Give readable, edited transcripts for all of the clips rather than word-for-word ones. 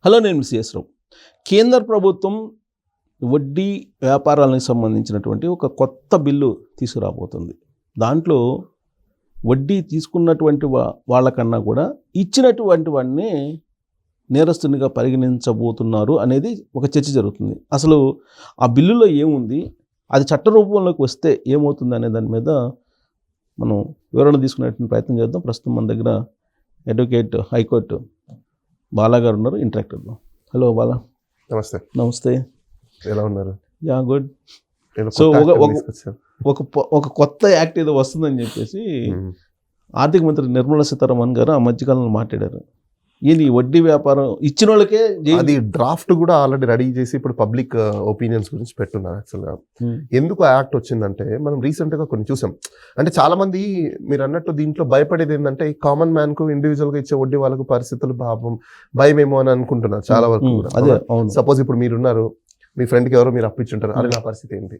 Hello, నేను CS రావు. కేంద్ర ప్రభుత్వం వడ్డీ వ్యాపారాలకు సంబంధించినటువంటి ఒక కొత్త బిల్లు తీసుకురాబోతుంది. దాంట్లో వడ్డీ తీసుకున్నటువంటి వాళ్ళకన్నా కూడా ఇచ్చినటువంటి వాడిని నేరస్తునిగా పరిగణించబోతున్నారు అనేది ఒక చర్చ జరుగుతుంది. అసలు ఆ బిల్లులో ఏముంది, అది చట్ట రూపంలోకి వస్తే ఏమవుతుంది అనే దాని మీద మనం వివరణ తీసుకునేటువంటి ప్రయత్నం చేద్దాం. ప్రస్తుతం మన దగ్గర అడ్వకేట్ హైకోర్టు బాలా గారు ఉన్నారు, ఇంటరాక్టర్లో. హలో బాలా. నమస్తే. నమస్తే, ఎలా ఉన్నారు? Yeah good. సో ఒక కొత్త యాక్ట్ ఏదో వస్తుందని చెప్పేసి ఆర్థిక మంత్రి నిర్మలా సీతారామన్ గారు ఆ మధ్యకాలంలో మాట్లాడారు. ఏంది వడ్డీ వ్యాపారం ఇచ్చిన వాళ్ళకే అది డ్రాఫ్ట్ కూడా ఆల్రెడీ రెడీ చేసి ఇప్పుడు పబ్లిక్ ఒపీనియన్స్ గురించి పెట్టున్నారు. యాక్చువల్గా ఎందుకు ఆ యాక్ట్ వచ్చిందంటే మనం రీసెంట్గా కొన్ని చూసాం. అంటే చాలా మంది మీరు అన్నట్టు దీంట్లో భయపడేది ఏంటంటే కామన్ మ్యాన్ కు ఇండివిజువల్గా ఇచ్చే వడ్డీ వాళ్ళకు పరిస్థితులు భయమేమో అని అనుకుంటున్నారు చాలా వరకు. సపోజ్ ఇప్పుడు మీరున్నారు, మీ ఫ్రెండ్కి ఎవరో మీరు అప్పించుంటారు, అది నా పరిస్థితి ఏంటి.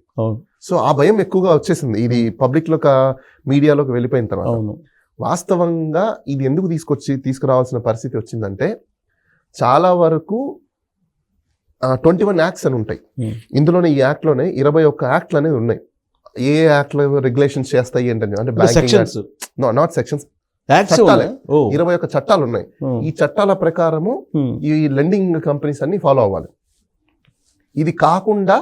సో ఆ భయం ఎక్కువగా వచ్చేసింది ఇది పబ్లిక్ లో మీడియాలోకి వెళ్ళిపోయిన తర్వాత. వాస్తవంగా ఇది ఎందుకు తీసుకురావాల్సిన పరిస్థితి వచ్చిందంటే చాలా వరకు 21 యాక్ట్స్ అని ఉంటాయి. ఇందులోనే ఈ యాక్ట్ లోనే 21 యాక్ట్లు అనేది ఉన్నాయి. ఏ యాక్ట్ లో రెగ్యులేషన్స్ చేస్తాయి ఏంటంటే అంటే నాట్ సెక్షన్స్, 21 చట్టాలు ఉన్నాయి. ఈ చట్టాల ప్రకారము ఈ లెండింగ్ కంపెనీస్ అన్ని ఫాలో అవ్వాలి. ఇది కాకుండా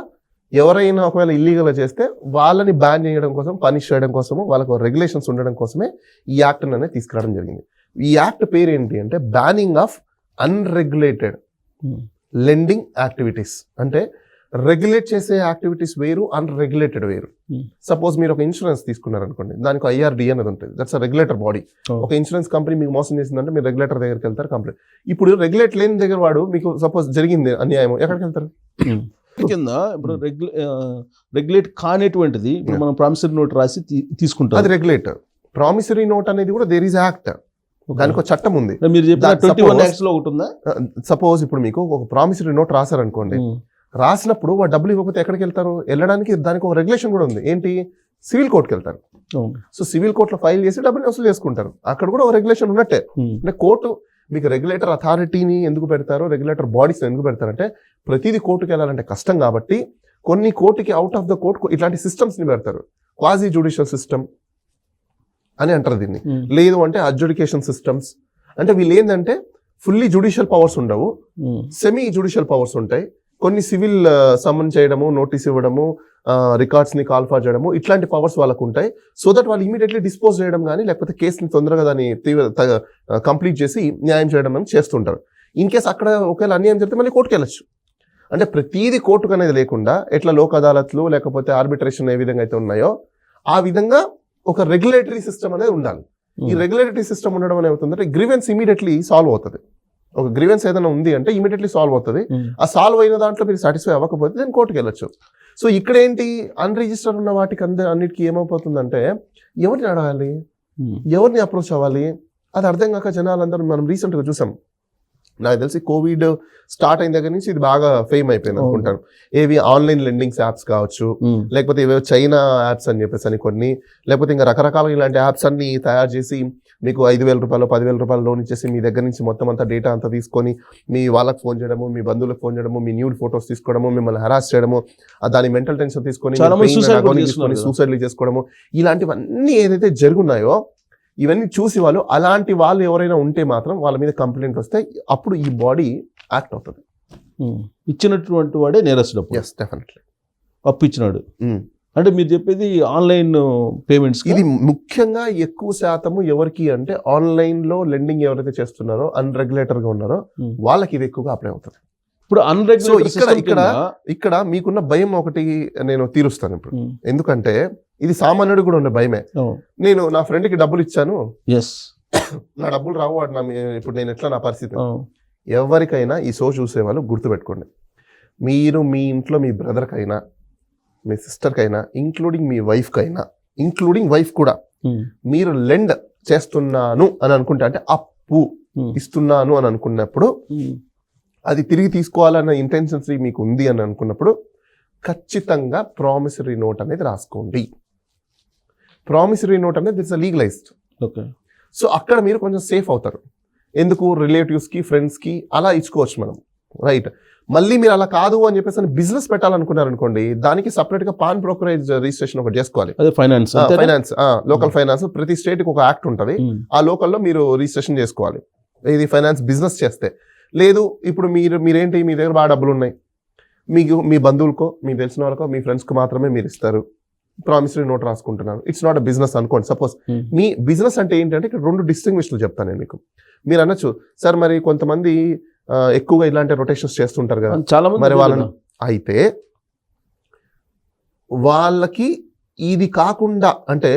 ఎవరైనా ఒకవేళ ఇల్లీగల్ చేస్తే వాళ్ళని బ్యాన్ చేయడం కోసం, పనిష్ చేయడం కోసము, వాళ్ళకు రెగ్యులేషన్స్ ఉండడం కోసమే ఈ యాక్ట్ అనేది తీసుకురావడం జరిగింది. ఈ యాక్ట్ పేరు ఏంటి అంటే banning of unregulated lending activities. అంటే రెగ్యులేట్ చేసే యాక్టివిటీస్ వేరు, అన్రెగ్యులేటెడ్ వేరు. సపోజ్ మీరు ఒక ఇన్సూరెన్స్ తీసుకున్నారు అనుకోండి, దానికి IRD అనేది ఉంటుంది, దట్స్ అ రెగ్యులేటర్ బాడీ. ఒక ఇన్సూరెన్స్ కంపెనీ మీకు మోసం చేసిందంటే మీరు రెగ్యులేటర్ దగ్గరికి వెళ్తారు, కంప్లైంట్. ఇప్పుడు రెగ్యులేట్ లేని దగ్గర వాడు మీకు సపోజ్ జరిగింది అన్యాయం, ఎక్కడికి వెళ్తారు? కింద ఇప్పుడు రెగ్యులేట్ కానిటువంటిది ఇప్పుడు మనం ప్రామిసరీ నోట్ రాసి తీసుకుంటాం, అది రెగ్యులేటర్. ప్రామిసరీ నోట్ అనేది కూడా దేర్ ఈజ్ యాక్ట్, దానికి ఒక చట్టం ఉంది. మీరు చెప్పిన 21 యాక్ట్స్ లో ఒకటి ఉందా? సపోజ్ ఇప్పుడు మీకు ఒక ప్రామిసరీ నోట్ రాశారనుకోండి, రాసినప్పుడు వాడు డబ్బులు ఇవ్వకపోతే ఎక్కడికి వెళ్తారు? వెళ్ళడానికి దానికి ఒక రెగ్యులేషన్ కూడా ఉంది. ఏంటి? సివిల్ కోర్టుకి వెళ్తారు. సో సివిల్ కోర్టులో ఫైల్ చేసి డబ్బులు వసూలు చేసుకుంటారు. అక్కడ కూడా ఒక రెగ్యులేషన్ ఉన్నట్టే. అంటే కోర్టు మీకు రెగ్యులేటర్ అథారిటీని ఎందుకు పెడతారో, రెగ్యులేటర్ బాడీస్ ఎందుకు పెడతారంటే ప్రతిదీ కోర్టుకి వెళ్ళాలంటే కష్టం కాబట్టి కొన్ని కోర్టుకి అవుట్ ఆఫ్ ద కోర్ట్ ఇట్లాంటి సిస్టమ్స్ ని పెడతారు. క్వాజీ జ్యుడిషియల్ సిస్టమ్ అని అంటారు దీన్ని. లేదు అంటే అడ్జుడికేషన్ సిస్టమ్స్. అంటే వీళ్ళు ఏంటంటే ఫుల్లీ జ్యుడిషియల్ పవర్స్ ఉండవు, సెమీ జ్యుడిషియల్ పవర్స్ ఉంటాయి. కొన్ని సివిల్ సమన్ చేయడము, నోటీస్ ఇవ్వడము, రికార్డ్స్ ని కాల్ఫార్ చేయడము, ఇట్లాంటి పవర్స్ వాళ్ళకు ఉంటాయి. సో దట్ వాళ్ళు ఇమీడియట్లీ డిస్పోజ్ చేయడం కానీ, లేకపోతే కేసుని తొందరగా దాన్ని కంప్లీట్ చేసి న్యాయం చేయడం అని చేస్తుంటారు. ఇన్ కేసు అక్కడ ఒకవేళ అన్యాయం జరిగితే మళ్ళీ కోర్టుకి వెళ్ళచ్చు. అంటే ప్రతిదీ కోర్టుకు అనేది లేకుండా ఎట్లా లోక్ అదాలత్లు లేకపోతే ఆర్బిట్రేషన్ ఏ విధంగా అయితే ఉన్నాయో ఆ విధంగా ఒక రెగ్యులేటరీ సిస్టమ్ అనేది ఉండాలి. ఈ రెగ్యులేటరీ సిస్టమ్ ఉండడం అనేది అవుతుందంటే గ్రీవెన్స్ ఇమీడియట్లీ సాల్వ్ అవుతుంది. ఒక గ్రీవెన్స్ ఏదైనా ఉంది అంటే ఇమీడియట్లీ సాల్వ్ అవుతుంది. ఆ సాల్వ్ అయిన దాంట్లో మీరు సాటిస్ఫై అవ్వకపోతే నేను కోర్టుకి వెళ్ళొచ్చు. సో ఇక్కడ ఏంటి, అన్రిజిస్టర్ ఉన్న వాటికి అన్నిటికీ ఏమైపోతుందంటే ఎవరిని అడగాలి, ఎవరిని అప్రోచ్ అవ్వాలి, అది అర్థం కాక జనాలందరూ మనం రీసెంట్గా చూసాం. నాకు తెలిసి కోవిడ్ స్టార్ట్ అయిన దగ్గర నుంచి ఇది బాగా ఫేమ్ అయిపోయింది అనుకుంటాను. ఏవి ఆన్లైన్ లెండింగ్స్ యాప్స్ కావచ్చు, లేకపోతే ఏవో చైనా యాప్స్ అని చెప్పేసి అని కొన్ని, లేకపోతే ఇంకా రకరకాల ఇలాంటి యాప్స్ అన్ని తయారు చేసి మీకు 5,000 రూపాయలు 10,000 రూపాయలు లోన్ ఇచ్చేసి మీ దగ్గర నుంచి మొత్తం అంతా డేటా అంతా తీసుకొని మీ వాళ్ళకి ఫోన్ చేయడము, మీ బంధువులకు ఫోన్ చేయడము, మీ న్యూడ్ ఫొటోస్ తీసుకోవడము, మిమ్మల్ని హెరాస్ చేయడము, దాని మెంటల్ టెన్షన్ తీసుకొని సూసైడ్లు చేసుకోవడము, ఇలాంటివన్నీ ఏదైతే జరుగున్నాయో ఇవన్నీ చూసి అలాంటి వాళ్ళు ఎవరైనా ఉంటే మాత్రం వాళ్ళ మీద కంప్లైంట్ వస్తే అప్పుడు ఈ బాడీ యాక్ట్ అవుతుంది. ఇచ్చినటువంటి వాడే నేరస్తుడు. yes definitely. అప్పు ఇచ్చినాడు అంటే మీరు చెప్పేది ఆన్లైన్ పేమెంట్స్. ఇది ముఖ్యంగా ఎక్కువ శాతము ఎవరికి అంటే ఆన్లైన్ లో లెండింగ్ ఎవరైతే చేస్తున్నారో, అన్రెగ్యులేటర్ గా ఉన్నారో వాళ్ళకి ఇది ఎక్కువగా అప్లై అవుతుంది. ఇప్పుడు అన్రెగ్యులేటర్ ఇక్కడ మీకున్న భయం ఒకటి నేను తీరుస్తాను ఇప్పుడు. ఎందుకంటే ఇది సామాన్యుడు కూడా ఉన్న భయమే. నేను నా ఫ్రెండ్ కి డబ్బులు ఇచ్చాను, నా డబ్బులు రావు, ఇప్పుడు నేను ఎట్లా నా పరిస్థితి. ఎవరికైనా ఈ షో చూసే వాళ్ళు గుర్తుపెట్టుకోండి, మీరు మీ ఇంట్లో మీ బ్రదర్కైనా మీ సిస్టర్కైనా ఇంక్లూడింగ్ మీ వైఫ్కైనా, ఇంక్లూడింగ్ వైఫ్ కూడా మీరు లెండ్ చేస్తున్నాను అని అనుకుంటే, అంటే అప్పు ఇస్తున్నాను అని అనుకున్నప్పుడు, అది తిరిగి తీసుకోవాలన్న ఇంటెన్షన్స్ మీకు ఉంది అని అనుకున్నప్పుడు ఖచ్చితంగా ప్రామిసరీ నోట్ అనేది రాసుకోండి. ప్రామిసరీ నోట్ అనేది ఇట్స్ లీగలైజ్డ్. సో అక్కడ మీరు కొంచెం సేఫ్ అవుతారు. ఎందుకు? రిలేటివ్స్కి, ఫ్రెండ్స్కి అలా ఇచ్చుకోవచ్చు మనం. రైట్. మళ్ళీ మీరు అలా కాదు అని చెప్పేసి బిజినెస్ పెట్టాలనుకున్నారు అనుకోండి, దానికి సపరేట్ గా పాన్ బ్రోకరేజ్ రిజిస్ట్రేషన్ ఒకటి చేసుకోవాలి. అదే ఫైనాన్స్ లోకల్ ఫైనాన్స్ ప్రతి స్టేట్ కి ఒక యాక్ట్ ఉంటుంది. ఆ లోకల్లో మీరు రిజిస్ట్రేషన్ చేసుకోవాలి ఇది ఫైనాన్స్ బిజినెస్ చేస్తే. లేదు ఇప్పుడు మీరేంటి మీ దగ్గర బాగా డబ్బులు ఉన్నాయి, మీకు మీ బంధువులకో మీకు తెలిసిన వాళ్ళకో మీ ఫ్రెండ్స్కి మాత్రమే మీరు ఇస్తారు, ప్రామిసరీ నోట్ రాసుకుంటున్నారు, ఇట్స్ నాట్ అ బిజినెస్ అనుకోండి. సపోజ్ మీ బిజినెస్ అంటే ఏంటంటే ఇక్కడ రెండు డిస్టింగ్విష్లు చెప్తాను నేను మీకు. మీరు అనొచ్చు సార్ మరి కొంతమంది ఎక్కువగా ఇలాంటి రొటేషన్స్ చేస్తుంటారు కదా, చాలా మంది మరి వాళ్ళని అయితే వాళ్ళకి ఇది కాకుండా అంటే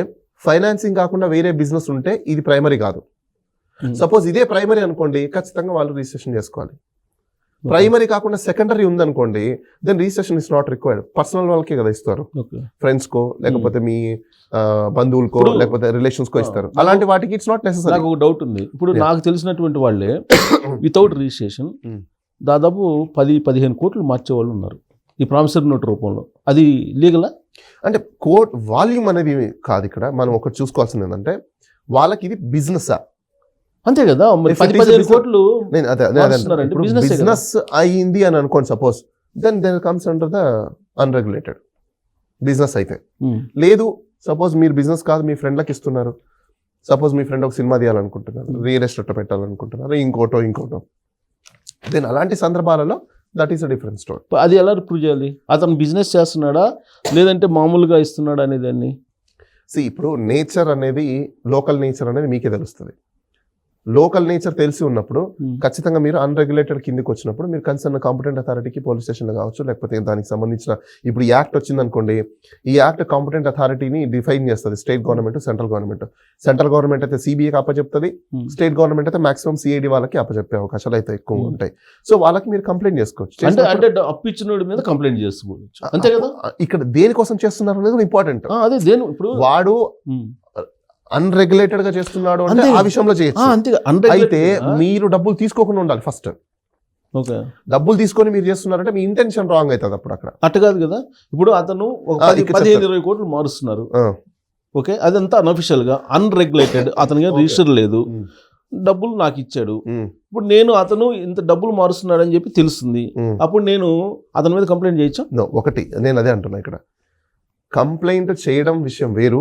ఫైనాన్సింగ్ కాకుండా వేరే బిజినెస్ ఉంటే ఇది ప్రైమరీ కాదు. సపోజ్ ఇదే ప్రైమరీ అనుకోండి, ఖచ్చితంగా వాళ్ళు రిజిస్ట్రేషన్ చేసుకోవాలి. ప్రైమరీ కాకుండా సెకండరీ ఉందనుకోండి, then registration is not required. Personal వాళ్ళకే కదా ఇస్తారు, ఫ్రెండ్స్ కో లేకపోతే మీ బంధువులకో లేకపోతే రిలేషన్స్ కో ఇస్తారు. అలాంటి వాటికి ఇట్స్ నాట్ నెసెసరీ. నాకు ఒక డౌట్ ఉంది. ఇప్పుడు నాకు తెలిసినటువంటి వాళ్ళే వితౌట్ రిజిస్ట్రేషన్ దాదాపు 10-15 కోట్లు మార్చే వాళ్ళు ఉన్నారు ఈ ప్రామిసరీ నోట్ రూపంలో. అది లీగలా? అంటే కోట్ వాల్యూమ్ అనేది కాదు ఇక్కడ మనం ఒకటి చూసుకోవాల్సింది ఏంటంటే వాళ్ళకి ఇది బిజినెస్. అంతే కదా, 10-15 కోట్లు బిజినెస్ అయ్యింది అని అనుకోండి suppose, then comes under the unregulated business అయితే. లేదు సపోజ్ మీరు బిజినెస్ కాదు మీ ఫ్రెండ్లకు ఇస్తున్నారు, సపోజ్ మీ ఫ్రెండ్ ఒక సినిమా తీయాలనుకుంటున్నారు, రియల్ ఎస్టేట్ పెట్టాలనుకుంటున్నారు, ఇంకోటో, దెన్ అలాంటి సందర్భాలలో that is a different story. అది ఎలా ప్రూవ్ చేయాలి? అతను బిజినెస్ చేస్తున్నాడా లేదంటే మామూలుగా ఇస్తున్నాడా అనేది అన్ని ఇప్పుడు నేచర్ అనేది లోకల్ నేచర్ అనేది మీకే తెలుస్తుంది. లోకల్ నేచర్ తెలిసి ఉన్నప్పుడు ఖచ్చితంగా మీరు అన్రెగ్యులేటెడ్ కిందికి వచ్చినప్పుడు మీరు కన్సర్న్ కాంపిటెంట్ అథారిటీకి పోలీస్ స్టేషన్లో కావచ్చు లేకపోతే దానికి సంబంధించిన ఇప్పుడు ఈ యాక్ట్ వచ్చింది అనుకోండి, ఈ యాక్ట్ కాంపిటెంట్ అథారిటీని డిఫైన్ చేస్తుంది state government, central government. Central government అయితే సిబిఐకి అప్పచెప్తుంది, స్టేట్ గవర్నమెంట్ అయితే మాక్సిమం సిఐడి వాళ్ళకి అప్పచెప్పే అవకాశాలు అయితే ఎక్కువ ఉంటాయి. సో వాళ్ళకి మీరు కంప్లైంట్ చేసుకోవచ్చు. అంటే అప్పు ఇచ్చిన మీద కంప్లైంట్ చేసుకోవచ్చు, అంతే కదా. ఇక్కడ దేనికోసం చేస్తున్నారు అనేది ఇంపార్టెంట్. అదే దేని ఇప్పుడు వాడు అన్రెగ్యులేటెడ్ గా చేస్తున్నాడు అంటే ఆ విషయంలో చేయొచ్చు. అయితే మీరు డబ్బులు తీసుకోకుండా ఉండాలి ఫస్ట్. డబ్బులు తీసుకొని మీరు చేస్తున్నారంటే మీ ఇంటెన్షన్ రాంగ్ అవుతుంది. అప్పుడు అక్కడ అట్ట కాదు కదా. ఇప్పుడు అతను 15-20 కోట్లు మారుస్తున్నారు, ఓకే, అదంతా అన్అఫిషియల్ గా అన్రెగ్యులేటెడ్, అతనికి రిజిస్టర్ లేదు, డబ్బులు నాకు ఇచ్చాడు. ఇప్పుడు నేను అతను ఇంత డబ్బులు మారుస్తున్నాడు అని చెప్పి తెలుస్తుంది, అప్పుడు నేను అతని మీద కంప్లైంట్ చేయొచ్చా? ఒకటి నేను అదే అంటున్నా, ఇక్కడ కంప్లైంట్ చేయడం విషయం వేరు,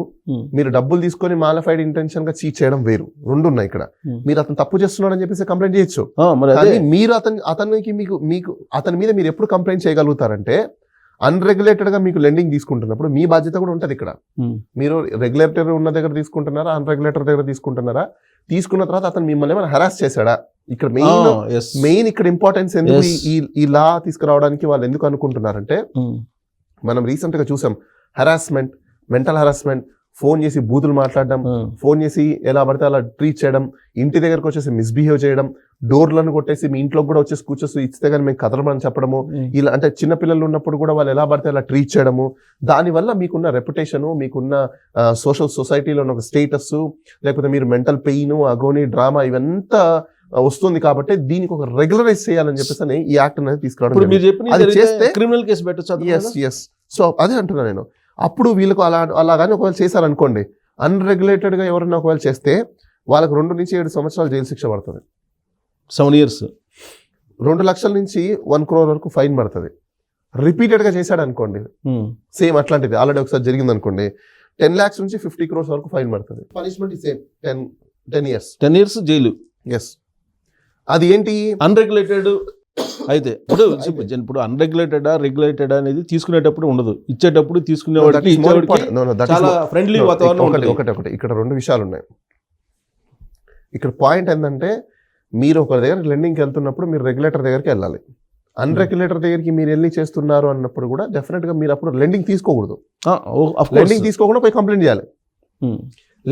మీరు డబ్బులు తీసుకొని మాలిఫైడ్ ఇంటెన్షన్ గా చీట్ చేయడం వేరు, రెండు ఉన్నాయి ఇక్కడ. మీరు అతను తప్పు చేస్తున్నాడు అని చెప్పేసి కంప్లైంట్ చేయొచ్చు, కానీ మీరు అతనికి మీకు అతని మీద మీరు ఎప్పుడు కంప్లైంట్ చేయగలుగుతారంటే అన్రెగ్యులేటెడ్ గా మీకు లెండింగ్ తీసుకుంటున్నప్పుడు మీ బాధ్యత కూడా ఉంటుంది ఇక్కడ. మీరు రెగ్యులేటర్ ఉన్న దగ్గర తీసుకుంటున్నారా, అన్రెగ్యులేటర్ దగ్గర తీసుకుంటున్నారా, తీసుకున్న తర్వాత అతను మిమ్మల్ని ఏమైనా హెరాస్ చేశాడా? ఇక్కడ మెయిన్ ఇక్కడ ఇంపార్టెన్స్ ఎందుకు ఈ లా తీసుకురావడానికి వాళ్ళు ఎందుకు అనుకుంటున్నారంటే, మనం రీసెంట్ గా చూసాం హెరాస్మెంట్, మెంటల్ హెరాస్మెంట్, ఫోన్ చేసి బూతులు మాట్లాడడం, ఫోన్ చేసి ఎలా పడితే అలా ట్రీట్ చేయడం, ఇంటి దగ్గరకు వచ్చేసి మిస్బిహేవ్ చేయడం, డోర్లను కొట్టేసి మీ ఇంట్లో కూడా వచ్చేసి కూర్చొని ఇస్తే కానీ మేము కదలమని చెప్పడము, ఇలా అంటే చిన్నపిల్లలు ఉన్నప్పుడు కూడా వాళ్ళు ఎలా పడితే అలా ట్రీట్ చేయడము. దానివల్ల మీకున్న రెప్యుటేషను, మీకున్న సోషల్ సొసైటీలో ఒక స్టేటస్, లేకపోతే మీరు మెంటల్ పెయిన్, అగోని, డ్రామా ఇవంతా వస్తుంది. కాబట్టి దీనికి ఒక రెగ్యులరైజ్ చేయాలని చెప్పేసి ఈ యాక్ట్ అనేది తీసుకురావడం చేస్తే క్రిమినల్ కేసు పెట్టచ్చు. సో అదే అంటున్నా నేను. అప్పుడు వీళ్ళకు అలాగానే ఒకవేళ చేశారనుకోండి, అన్రెగ్యులేటెడ్ గా ఎవరైనా ఒకవేళ చేస్తే వాళ్ళకి 2 నుంచి 7 సంవత్సరాలు జైలు శిక్ష పడుతుంది. 7 years, 2 లక్షల నుంచి 1 crore వరకు ఫైన్ పడుతుంది. రిపీటెడ్ గా చేశాడు అనుకోండి, సేమ్ అట్లాంటిది ఆల్రెడీ ఒకసారి జరిగింది అనుకోండి, 10 lakhs నుంచి 50 crores వరకు ఫైన్ పడుతుంది. Punishment same 10 years. 10 years జైలు. ఎస్. అది ఏంటి అన్రెగ్యులేటెడ్ అయితే ఇప్పుడు అన్రెగ్యులేటెడా రెగ్యులేటెడా అనేది తీసుకునేటప్పుడు ఉండదు, ఇచ్చేటప్పుడు తీసుకునేవాడికి చాలా ఫ్రెండ్లీ వాతావరణం ఉంటుంది. ఒకటి ఇక్కడ 2 విషయాలు ఉన్నాయి. ఇక్కడ పాయింట్ ఏంటంటే మీరు ఒక దగ్గర లెండింగ్కి వెళ్తున్నప్పుడు మీరు రెగ్యులేటర్ దగ్గరికి వెళ్ళాలి. అన్రెగ్యులేటర్ దగ్గరికి మీరు వెళ్ళి చేస్తున్నారు అన్నప్పుడు కూడా డెఫినెట్ గా మీరు అప్పుడు లెండింగ్ తీసుకోకూడదు. లెండింగ్ తీసుకోకుండా పోయి కంప్లైంట్ చేయాలి.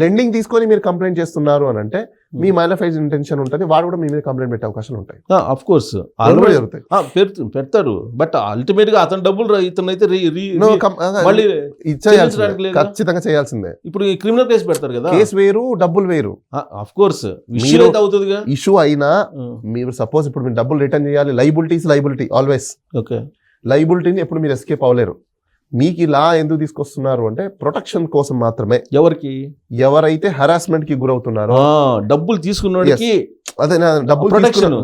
లెండింగ్ తీసుకొని మీరు కంప్లైంట్ చేస్తున్నారు అని అంటే మీ మాలిఫైడ్ ఇంటెన్షన్ ఉంటుంది, వాడు కూడా మీ మీద కంప్లైంట్ పెట్టే అవకాశాలు ఉంటాయి. ఆఫ్ కోర్స్ పెడతారు, బట్ అల్టిమేట్ గా అతను డబ్బులు ఇతనైతే ఖచ్చితంగా చేయాల్సిందే. ఇప్పుడు క్రిమినల్ కేసు పెడతారు కదా, కేసు వేరు డబ్బులు వేరు. ఆఫ్ కోర్స్ అవుతుంది ఇష్యూ అయినా మీరు సపోజ్ ఇప్పుడు మీరు డబ్బులు రిటర్న్ చేయాలి, లైబిలిటీ ఆల్వేస్. ఓకే, లైబిలిటీని ఎప్పుడు మీరు ఎస్కేప్ అవ్వలేరు. మీకు ఇలా ఎందుకు తీసుకొస్తున్నారు అంటే ప్రొటెక్షన్ కోసం మాత్రమే. ఎవరికి? ఎవరైతే హెరాస్మెంట్ కి గురవుతున్నారో, డబ్బులు తీసుకున్నోడికి అదే నా డబ్బులు ప్రొటెక్షన్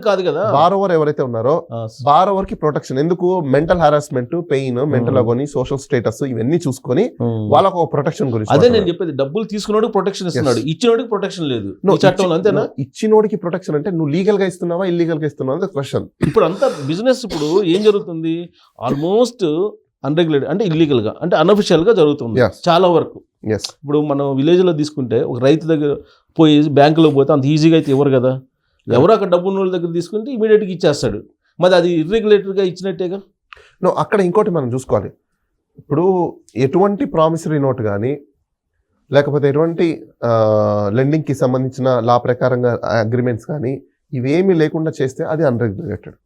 కాదు కదా. బారోవర్ ఎవరైతే ఉన్నారో బారోవర్ కి ప్రొటెక్షన్ ఎందుకు, mental harassment, pain, mental agony, social status ఇవన్నీ చూసుకొని వాళ్ళకు ఒక ప్రొటెక్షన్ గురించి. అదే నేను చెప్పేది, డబ్బులు తీసుకున్నోడికి ప్రొటెక్షన్ ఇస్తున్నాడు, ఇచ్చినోడికి ప్రొటెక్షన్ లేదు చట్టంలో, అంతేనా? ఇచ్చినోడికి ప్రొటెక్షన్ అంటే నువ్వు లీగల్ గా ఇస్తున్నావా ఇల్లీగల్ గా ఇస్తున్నావా క్వశ్చన్. ఇప్పుడు అంతా బిజినెస్ ఇప్పుడు ఏం జరుగుతుంది, ఆల్మోస్ట్ అన్రెగ్యులేటెడ్ అంటే ఇల్లీగల్ గా అంటే అన్అఫిషియల్ గా జరుగుతుంది చాలా వరకు. ఇప్పుడు మనం విలేజ్ లో తీసుకుంటే ఒక రైతు దగ్గర పోయి బ్యాంకులో పోతే అంత ఈజీగా అయితే ఇవ్వరు కదా. ఎవరు అక్కడ డబ్బు ఉన్న వాళ్ళ దగ్గర తీసుకుంటే ఇమీడియట్ గా ఇచ్చేస్తాడు, మరి అది ఇర్రెగ్యులేటెడ్ గా ఇచ్చినట్టేగా. అక్కడ ఇంకోటి మనం చూసుకోవాలి, ఇప్పుడు ఎటువంటి ప్రామిసరీ నోట్ కానీ లేకపోతే ఎటువంటి లెండింగ్ కి సంబంధించిన లా ప్రకారంగా అగ్రిమెంట్స్ కానీ ఇవేమీ లేకుండా చేస్తే అది అన్రెగ్యులేటెడ్.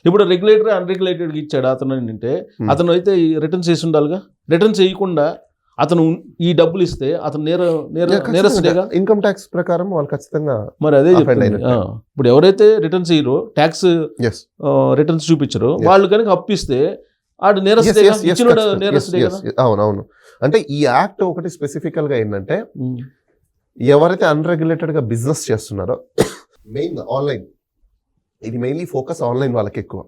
ఇప్పుడు రెగ్యులేటర్ అన్రెగ్యులేటెడ్ ఇచ్చాడు అతను అంటే అతను అయితే రిటర్న్స్ చేసి ఉండాలిగా. రిటర్న్స్ చేయకుండా అతను ఈ డబ్బులు ఇస్తే అతను నేరస్తుడేగా. ఇన్కమ్ ట్యాక్స్ ప్రకారం వాళ్ళు ఖచ్చితంగా. మరి అదే చెప్పింది, ఇప్పుడు ఎవరైతే రిటర్న్స్ ఇయ్యరో, ట్యాక్స్ రిటర్న్స్ చూపించరు, వాళ్ళు కనుక అప్పిస్తే ఆడు నేరస్తుడేగా. అవునవును. అంటే ఈ యాక్ట్ ఒకటి స్పెసిఫికల్ గా ఏంటంటే ఎవరైతే అన్రెగ్యులేటెడ్ గా బిజినెస్ చేస్తున్నారో, మెయిన్ ఆన్లైన్, ఇది మెయిన్లీ ఫోకస్ ఆన్లైన్ వాళ్ళకి ఎక్కువ.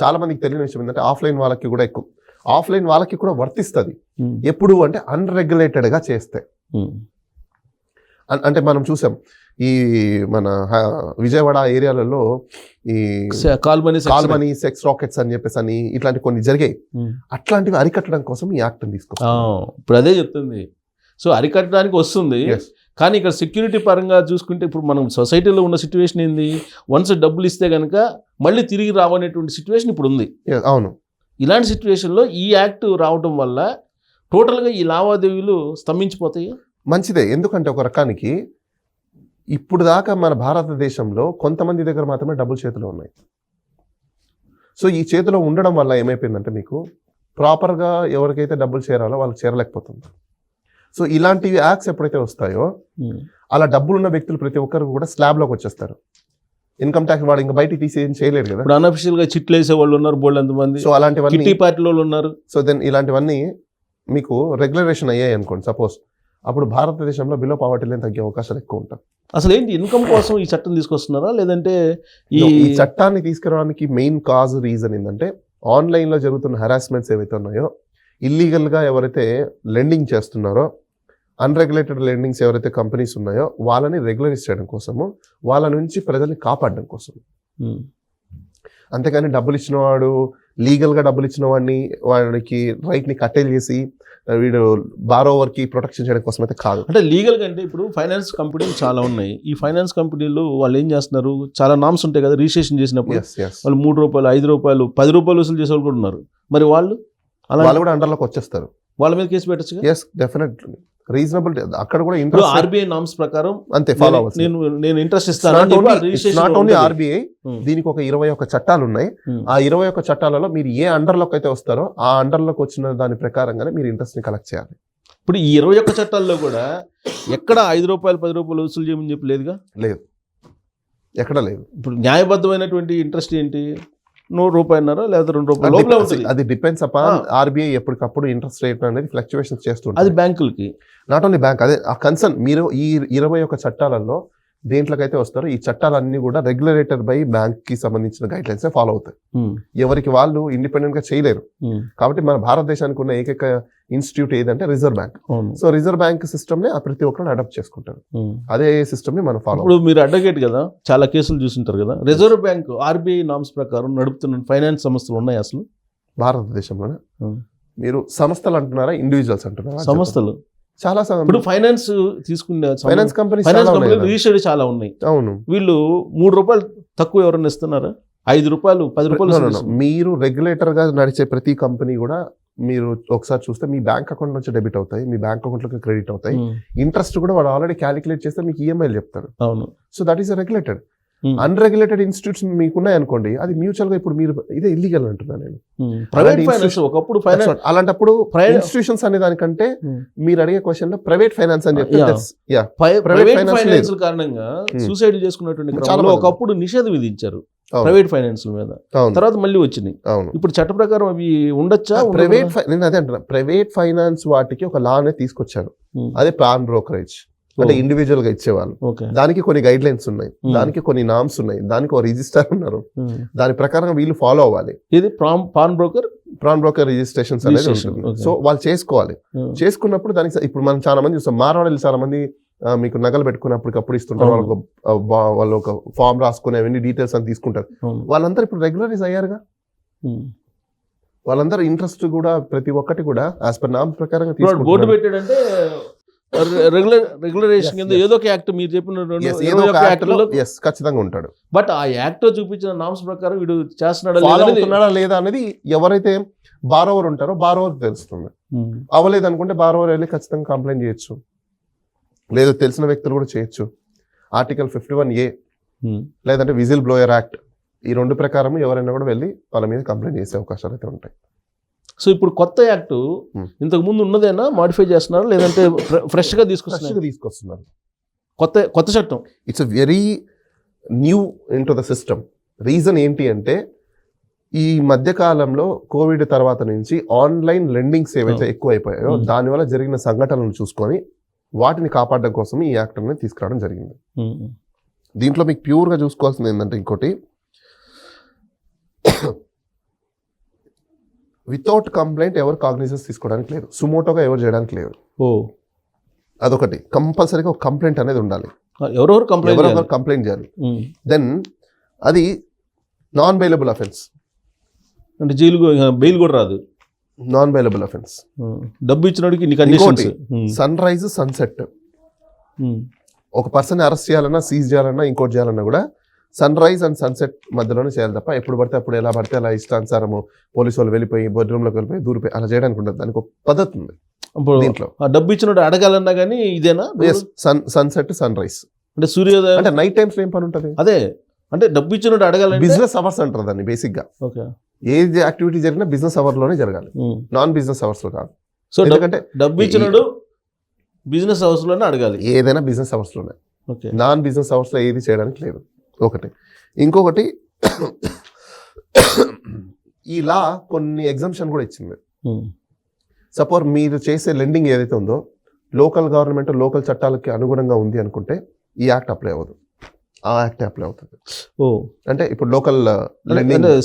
చాలా మందికి తెలియని విషయం ఏంటంటే ఆఫ్లైన్ వాళ్ళకి కూడా ఎక్కువ. ఆఫ్లైన్ వాళ్ళకి కూడా వర్తిస్తుంది ఎప్పుడు అంటే అన్రెగ్యులేటెడ్ గా చేస్తే. అంటే మనం చూసాం ఈ మన విజయవాడ ఏరియాలలో ఈ కాల్మనీ సెక్స్ రాకెట్స్ అని చెప్పేసి అని ఇట్లాంటి కొన్ని జరిగాయి. అట్లాంటివి అరికట్టడం కోసం ఈ యాక్ట్ తీసుకొస్తాం. ఇప్పుడు అదే చెప్తుంది. సో అరికట్టడానికి వస్తుంది, కానీ ఇక్కడ సెక్యూరిటీ పరంగా చూసుకుంటే ఇప్పుడు మనం సొసైటీలో ఉన్న సిచ్యువేషన్ ఏంది, వన్స్ డబ్బులు ఇస్తే కనుక మళ్ళీ తిరిగి రావనేటువంటి సిచ్యువేషన్ ఇప్పుడు ఉంది. అవును. ఇలాంటి సిచ్యువేషన్లో ఈ యాక్ట్ రావడం వల్ల టోటల్గా ఈ లావాదేవీలు స్తంభించిపోతాయి. మంచిదే, ఎందుకంటే ఒక రకానికి ఇప్పుడు దాకా మన భారతదేశంలో కొంతమంది దగ్గర మాత్రమే డబ్బులు చేతిలో ఉన్నాయి. సో ఈ చేతిలో ఉండడం వల్ల ఏమైపోయిందంటే మీకు ప్రాపర్గా ఎవరికైతే డబ్బులు చేరాలో వాళ్ళకి చేరలేకపోతుంది. సో ఇలాంటి యాక్ట్స్ ఎప్పుడైతే వస్తాయో అలా డబ్బులున్న వ్యక్తులు ప్రతి ఒక్కరు కూడా స్లాబ్లోకి వచ్చేస్తారు. ఇన్కమ్ ట్యాక్స్ వాడు ఇంకా బయటికి తీసి ఏం చేయలేరు కదా. ఇప్పుడు అన్అఫిషియల్ గా చిట్లు వేసే వాళ్ళు ఉన్నారు బోల్డ్ ఎంతమంది. సో అలాంటివన్నీ పార్టీ వాళ్ళు ఉన్నారు. సో దెన్ ఇలాంటివన్నీ మీకు రెగ్యులరేషన్ అయ్యాయి అనుకోండి సపోజ్, అప్పుడు భారతదేశంలో బిలో పావర్టీ లైన్ తగ్గే అవకాశాలు ఎక్కువ ఉంటాయి. అసలు ఏంటి ఇన్కమ్ కోసం ఈ చట్టం తీసుకొస్తున్నారా, లేదంటే ఈ చట్టాన్ని తీసుకురావడానికి మెయిన్ కాజ్ రీజన్ ఏంటంటే ఆన్లైన్ లో జరుగుతున్న హెరాస్మెంట్స్ ఏవైతే ఉన్నాయో, ఇల్లీగల్ గా ఎవరైతే లెండింగ్ చేస్తున్నారో, అన్రెగ్యులేటెడ్ లెండింగ్స్ ఎవరైతే కంపెనీస్ ఉన్నాయో వాళ్ళని రెగ్యులరైజ్ చేయడం కోసము, వాళ్ళ నుంచి ప్రజల్ని కాపాడడం కోసం. అంతేకాని డబ్బులు ఇచ్చిన వాడు లీగల్గా డబ్బులు ఇచ్చిన వాడికి రైట్ని కట్టేలు చేసి వీడు బారోవర్కి ప్రొటెక్షన్ చేయడం కోసం అయితే కాదు. అంటే లీగల్గా అంటే ఇప్పుడు ఫైనాన్స్ కంపెనీలు చాలా ఉన్నాయి. ఈ ఫైనాన్స్ కంపెనీలు వాళ్ళు ఏం చేస్తున్నారు, చాలా నామ్స్ ఉంటాయి కదా, రిజిస్ట్రేషన్ చేసినప్పుడు వాళ్ళు 3 రూపాయలు 5 రూపాయలు 10 రూపాయలు వసూలు చేసే వాళ్ళు కూడా ఉన్నారు. మరి వాళ్ళు కూడా అండర్లోకి వచ్చేస్తారు. వాళ్ళ మీద కేసు పెట్టచ్చు. Yes definitely reasonable. అక్కడ కూడా ఆర్బీఐ నామ్స్ ప్రకారం అంతే ఫాలో అవ్వాలి. నేను ఇంట్రెస్ట్ ఇస్తాను. నాట్ ఓన్లీ ఆర్బీఐ, దీనికి ఒక 21 చట్టాలు ఉన్నాయి. ఆ 21 చట్టాలలో మీరు ఏ అండర్లోకి అయితే వస్తారో ఆ అండర్లోకి వచ్చిన దాని ప్రకారంగానే మీరు ఇంట్రెస్ట్ ని కలెక్ట్ చేయాలి. ఇప్పుడు ఈ 21 చట్టాల్లో కూడా ఎక్కడ 5 రూపాయలు 10 రూపాయలు వసూలు చేయమని చెప్పి లేదుగా. లేదు, ఎక్కడ లేదు. ఇప్పుడు న్యాయబద్ధమైనటువంటి ఇంట్రెస్ట్ ఏంటి, ₹1.5 లేదా ₹2 అది డిపెండ్స్ అపాన్ ఆర్బీఐ ఎప్పటికప్పుడు ఇంట్రెస్ట్ రేట్ అనేది ఫ్లక్చువేషన్ చేస్తుంది. అది బ్యాంకులకి, నాట్ ఓన్లీ బ్యాంక్. అదే ఆ కన్సర్న్ మీరు ఈ 21 చట్టాలలో దేంట్లోకైతే వస్తారో ఈ చట్టాలన్నీ కూడా రెగ్యులేటెడ్ బై బ్యాంక్ కి సంబంధించిన గైడ్ లైన్స్ ఫాలో అవుతాయి. ఎవరికి వాళ్ళు ఇండిపెండెంట్ గా చేయలేరు. కాబట్టి మన భారతదేశానికి ఉన్న ఏకైక ఇన్స్టిట్యూట్ ఏదంటే reserve bank. So reserve bank system ని ప్రతి ఒక్కరు అడాప్ట్ చేసుకుంటారు. అదే సిస్టమ్ ని మనం ఫాలో. ఇప్పుడు మీరు అడ్వకేట్ కదా, చాలా కేసులు చూసింటారు కదా. రిజర్వ్ బ్యాంక్ ఆర్బీఐ నామ్స్ ప్రకారం నడుపుతున్న ఫైనాన్స్ సంస్థలు ఉన్నాయి అసలు భారతదేశంలోనే? మీరు సంస్థలు అంటున్నారా, ఇండివిజువల్స్ అంటున్నారా? సంస్థలు చాలా. ఇప్పుడు ఫైనాన్స్ తీసుకునే ఫైనాన్స్ కంపెనీ రిజిస్టర్డ్ చాలా ఉన్నాయి. అవును. వీళ్ళు ₹3 తక్కువ ఎవరైనా ఇస్తున్నారా? ₹5 10 మీరు రెగ్యులేటర్ గా నడిచే ప్రతి కంపెనీ కూడా మీరు ఒకసారి చూస్తే మీ బ్యాంక్ అకౌంట్ నుంచి డెబిట్ అవుతాయి, మీ బ్యాంక్ అకౌంట్ లోకి క్రెడిట్ అవుతాయి. ఇంట్రెస్ట్ కూడా వాడు ఆల్రెడీ క్యాలిక్యులేట్ చేస్తే మీకు ఈఎంఐలు చెప్తారు. అవును. So that is regulated. Unregulated institutes మీకున్నాయి అనుకోండి, అది మ్యూచువల్ గా ఇప్పుడు మీరు ఇదే ఇల్లీగల్ అంటున్నాను నేను. ప్రైవేట్ ఫైనాన్స్ ఒకప్పుడు అలాంటప్పుడు ఇన్స్టిట్యూషన్స్ అనే దానికంటే మీరు అడిగే క్వశ్చన్ లో ప్రైవేట్ ఫైనాన్స్ అని చెప్పి ప్రైవేట్ ఫైనాన్స్ కారణంగా సూసైడ్ చేసుకున్నటువంటి ఒకప్పుడు నిషేధం విధించారు ప్రైవేట్ ఫైనాన్స్ మీద. తర్వాత మళ్ళీ వచ్చినాయి. ఇప్పుడు చట్ట ప్రకారం అవి ఉండొచ్చా? ప్రైవేట్ నేను అదే అంటున్నా, ప్రైవేట్ ఫైనాన్స్ వాటికి ఒక లా అనేది తీసుకొచ్చారు, అదే పాన్ బ్రోకరేజ్. అంటే ఇండివిజువల్ గా ఇచ్చేవాళ్ళు. ఓకే. దానికి కొన్ని గైడ్ లైన్స్ ఉన్నాయి, దానికి కొన్ని నామ్స్ ఉన్నాయి, దానికి ఒక రిజిస్టర్ ఉన్నారు, దాని ప్రకారం వీళ్ళు ఫాలో అవ్వాలి. ఇది పాన్ బ్రోకర్ రిజిస్ట్రేషన్స్ అనేది ఉంటుంది. సో వాళ్ళు చేసుకోవాలి. చేసుకున్నప్పుడు దానికి ఇప్పుడు మనం చాలా మంది చూస్తాం, మార్వాడీలు చాలా మంది మీకు నగలు పెట్టుకున్నప్పటికప్పుడు ఇస్తుంటారు, వాళ్ళు ఒక ఫామ్ రాసుకుని అవన్నీ డీటెయిల్స్ అని తీసుకుంటారు. వాళ్ళందరూ ఇప్పుడు రెగ్యులరైజ్ అయ్యారుగా, వాళ్ళందరూ ఇంట్రెస్ట్ కూడా ప్రతి ఒక్కటి కూడా యాజ్ పర్ నామ్స్ ప్రకారం బోర్డు పెట్టాడంటే రెగ్యులరేషన్ కింద ఏదో ఒక యాక్ట్ మీరు చెప్పిన ఖచ్చితంగా ఉంటాడు. బట్ ఆ యాక్ట్ చూపించిన నామ్స్ ప్రకారం వీడు చేస్తున్నాడా లేదా అనేది ఎవరైతే బారోవర్ ఉంటారో బారోవర్ తెలుస్తుంది. అవ్వలేదు అనుకుంటే బారోవర్ వెళ్ళి ఖచ్చితంగా కంప్లైంట్ చేయొచ్చు, లేదు తెలిసిన వ్యక్తులు కూడా చేయొచ్చు. ఆర్టికల్ 51A లేదంటే విజిల్ బ్లోయర్ యాక్ట్, ఈ రెండు ప్రకారం ఎవరైనా కూడా వెళ్ళి వాళ్ళ మీద కంప్లైంట్ చేసే అవకాశాలు అయితే ఉంటాయి. సో ఇప్పుడు కొత్త యాక్ట్ ఇంతకు ముందు ఉన్నదేనా మాడిఫై చేస్తున్నారు, లేదంటే ఫ్రెష్ గా తీసుకొస్తున్నారు? కొత్త చట్టం. It's a very new in to the system. Reason ఏంటి అంటే ఈ మధ్య కాలంలో కోవిడ్ తర్వాత నుంచి ఆన్లైన్ లెండింగ్స్ ఏవైతే ఎక్కువ అయిపోయాయో దానివల్ల జరిగిన సంఘటనలను చూసుకొని వాటిని కాపాడడం కోసం ఈ యాక్ట్ అనేది తీసుకురావడం జరిగింది. దీంట్లో మీకు ప్యూర్గా చూసుకోవాల్సింది ఏంటంటే ఇంకోటి, వితౌట్ కంప్లైంట్ ఎవరు కాగ్నిజెన్స్ తీసుకోవడానికి లేదు, సుమోటోగా ఎవరు చేయడానికి లేదు. అదొకటి. కంపల్సరీగా ఒక కంప్లైంట్ అనేది ఉండాలి, ఎవరెవరు కంప్లైంట్ చేయాలి. దెన్ అది నాన్ బెయిలబుల్ అఫెన్స్, అంటే బెయిల్ కూడా రాదు, నాన్ బెయిలబుల్ అఫెన్స్. డబ్బు ఇచ్చినోడికి సన్ రైజ్ సన్సెట్, ఒక పర్సన్ అరెస్ట్ చేయాలన్నా సీజ్ చేయాలన్నా ఇంకోటి చేయాలన్నా కూడా సన్ రైజ్ అండ్ సన్సెట్ మధ్యలోనే చేయాలి తప్ప ఎప్పుడు పడితే అప్పుడు ఎలా పడితే అలా ఇష్టానుసారము పోలీసు వాళ్ళు వెళ్ళిపోయి బెడ్రూమ్లోకి వెళ్ళిపోయి దూరిపోయి అలా చేయడానికి ఉండదు. దానికి ఒక పద్ధతి ఉంది దీంట్లో. డబ్బు ఇచ్చినోడు అడగాలన్నా కానీ ఇదేనా? సన్సెట్ సన్ రైజ్ అంటే సూర్యోదయం అంటే నైట్ టైమ్స్ ఏం పని ఉంటుంది? అదే అంటే డబ్బు ఇచ్చినోడు అడగాలి. బిజినెస్ అవర్స్ అంటారు దాన్ని బేసిక్ గా. ఏ యాక్టివిటీ జరిగినా బిజినెస్ అవర్ లోనే జరగాలి, నాన్ బిజినెస్ అవర్స్ లో కాదు. సో ఎందుకంటే డబ్బు ఇచ్చినోడు బిజినెస్ అవర్స్ లోనే అడగాలి, ఏదైనా బిజినెస్ అవర్స్ లోనే, నాన్ బిజినెస్ అవర్స్ లో ఏది చేయడానికి లేదు. ఒకటి. ఇంకొకటి, ఈ లా కొన్ని ఎగ్జంప్షన్ కూడా ఇచ్చింది. సపోజ్ మీరు చేసే లెండింగ్ ఏదైతే ఉందో లోకల్ గవర్నమెంట్ లోకల్ చట్టాలకి అనుగుణంగా ఉంది అనుకుంటే ఈ యాక్ట్ అప్లై అవ్వదు, ఆ యాక్ట్ అప్లై అవుతుంది. అంటే ఇప్పుడు లోకల్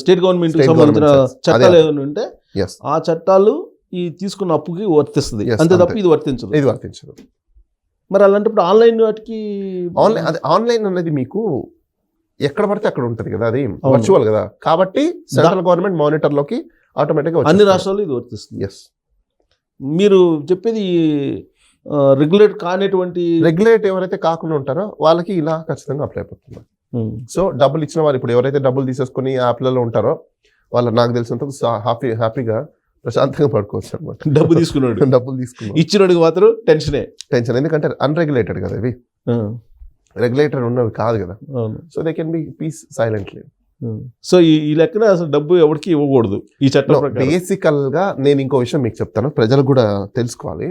స్టేట్ గవర్నమెంట్ సంబంధించిన చట్టాలు ఏమైనా ఉంటే ఆ చట్టాలు ఈ తీసుకున్న అప్పుకి వర్తిస్తుంది, అంతే తప్ప ఇది వర్తించదు. మరి అలాంటప్పుడు ఆన్లైన్ వాటికి ఆన్లైన్ అనేది మీకు ఎక్కడ పడితే అక్కడ ఉంటుంది కదా, అది వర్చువల్ కదా, కాబట్టి సెంట్రల్ గవర్నమెంట్ మానిటర్ లోకి ఆటోమేటిక్ గా అన్ని రాష్ట్రాల్లో ఇది వర్తిస్తుంది. మీరు చెప్పేది రెగ్యులేట్ ఎవరైతే కాకుండా ఉంటారో వాళ్ళకి ఇలా ఖచ్చితంగా అప్లై అయిపోతుంది. సో డబ్బులు ఇచ్చిన వాళ్ళు ఇప్పుడు ఎవరైతే డబ్బులు తీసేసుకుని యాప్లలో ఉంటారో వాళ్ళు నాకు తెలిసినంత హ్యాపీగా ప్రశాంతంగా పడుకోవచ్చు అనమాట. డబ్బులు తీసుకున్నాడు ఇచ్చినోడికి మాత్రం టెన్షన్, ఎందుకంటే అన్రెగ్యులేటెడ్ కదా ఇవి, రెగ్యులేటెడ్ ఉన్నవి కాదు కదా. So they can be piece silently. So ఈ లెక్కన అసలు డబ్బు ఎవరికి ఇవ్వకూడదు ఈ చట్టం. బేసికల్ గా నేను ఇంకో విషయం మీకు చెప్తాను, ప్రజలు కూడా తెలుసుకోవాలి.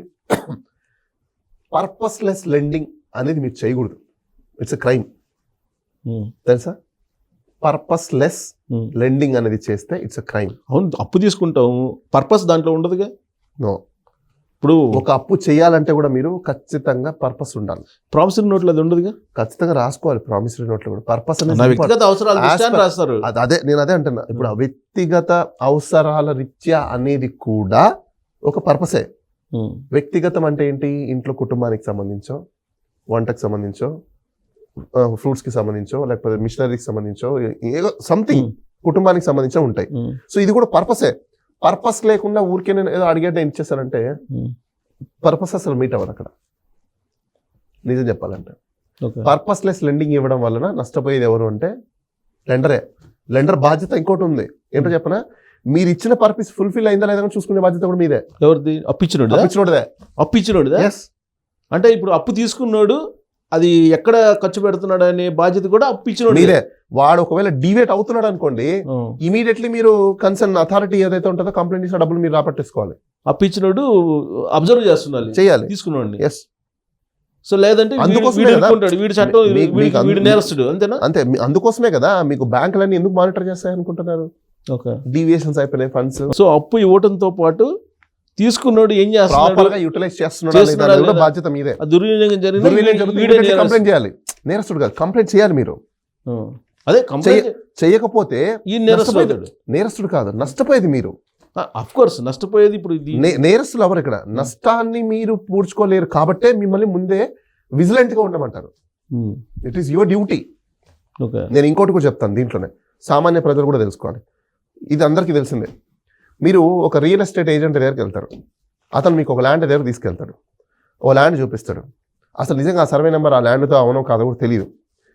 పర్పస్లెస్ లెండింగ్ అనేది మీరు చేయకూడదు, ఇట్స్ ఎ క్రైమ్. తెలుసా? పర్పస్లెస్ లెండింగ్ అనేది చేస్తే ఇట్స్ ఎ క్రైమ్. అవును, అప్పు తీసుకుంటాము, పర్పస్ దాంట్లో ఉండదుగా. నో, ఇప్పుడు ఒక అప్పు చేయాలంటే కూడా మీరు ఖచ్చితంగా పర్పస్ ఉండాలి. ప్రామిసరీ నోట్లు అది ఉండదుగా, ఖచ్చితంగా రాసుకోవాలి ప్రామిసరీ నోట్లు కూడా. పర్పస్ అనేది వ్యక్తిగత అవసరాలు రాస్తారు. నేను అదే అంటున్నా. ఇప్పుడు వ్యక్తిగత అవసరాల రీత్యా అనేది కూడా ఒక పర్పసే. వ్యక్తిగతం అంటే ఏంటి? ఇంట్లో కుటుంబానికి సంబంధించో, వంటకు సంబంధించో, ఫ్రూట్స్కి సంబంధించో, లేకపోతే మిషనరీకి సంబంధించో, ఏదో సంథింగ్ కుటుంబానికి సంబంధించో ఉంటాయి. సో ఇది కూడా పర్పసే. పర్పస్ లేకుండా ఊరికే నేను ఏదో అడిగేట ఏం చేస్తానంటే పర్పస్ అసలు మీట్ అవ్వదు అక్కడ, నిజం చెప్పాలంటే. పర్పస్లెస్ లెండింగ్ ఇవ్వడం వలన నష్టపోయేది ఎవరు అంటే లెండరే. లెండర్ బాధ్యత ఇంకోటి ఉంది, ఏంటో చెప్పనా? మీరు ఇచ్చిన పర్పస్ ఫుల్ఫిల్ అయిందా లేదా చూసుకునే బాధ్యత కూడా మీదే. ఎవరిది? అప్పిచ్చినోడిదే. అంటే ఇప్పుడు అప్పు తీసుకున్నాడు, అది ఎక్కడ ఖర్చు పెడుతున్నాడు అనే బాధ్యత కూడా అప్పిచ్చినోడు మీదే. వాడు ఒకవేళ డివేట్ అవుతున్నాడు అనుకోండి, ఇమీడియట్లీ మీరు కన్సర్న్ అథారిటీ ఏదైతే ఉంటుందో కంప్లైంట్ చేసిన డబ్బులు మీరు రాపట్టేసుకోవాలి. అప్పిచ్చినోడు అబ్జర్వ్ చేస్తున్నారు, చేయాలి, తీసుకున్నాడు. సో లేదంటే వీడు నేరస్తుడు, అంతేనా? అంతే. అందుకోసమే కదా మీకు బ్యాంకులన్నీ ఎందుకు మానిటర్ చేస్తాయి అనుకుంటున్నారు? డీవియేషన్స్ అయిపోయినాయి ఫండ్స్. సో అప్పు ఇవ్వడంతో పాటు తీసుకున్నాడు ఏం చేస్తున్నాడు, ప్రాపర్ గా యూటిలైజ్ చేస్తున్నాడా లేదా చేస్తున్నాడా అనేది కూడా లేదా? బాధ్యత మీదే. ఆ దుర్వినియోగం జరిగింది, దుర్వినియోగం జరిగితే కంప్లైంట్ చేయాలి. నేరస్తుడు కాదు, కంప్లైంట్ చేయాలి మీరు. అదే కంప్లైంట్ చేయకపోతే ఈ నేరస్తుడు నేరస్తుడు కాదు, నష్టపోయేది మీరు. అఫ్ కోర్స్ నష్టపోయేది ఇప్పుడు ఇది. నేరస్తులు ఎవరు ఇక్కడ? నష్టాన్ని మీరు పూడ్చుకోలేరు కాబట్టే మిమ్మల్ని ముందే విజిలెంట్ గా ఉండమంటారు. It is your duty. Okay, నేను ఇంకోటి కూడా చెప్తాను దీంట్లోనే, సామాన్య ప్రజలు కూడా తెలుసుకోవాలి. ఇది అందరికీ తెలిసిందే. మీరు ఒక రియల్ ఎస్టేట్ ఏజెంట్ దగ్గరికి వెళ్తారు, అతను మీకు ఒక ల్యాండ్ దగ్గర తీసుకెళ్తాడు, ఓ ల్యాండ్ చూపిస్తాడు. అసలు నిజంగా ఆ సర్వే నెంబర్ ఆ ల్యాండ్తో అవునో కాదో కూడా తెలియదు.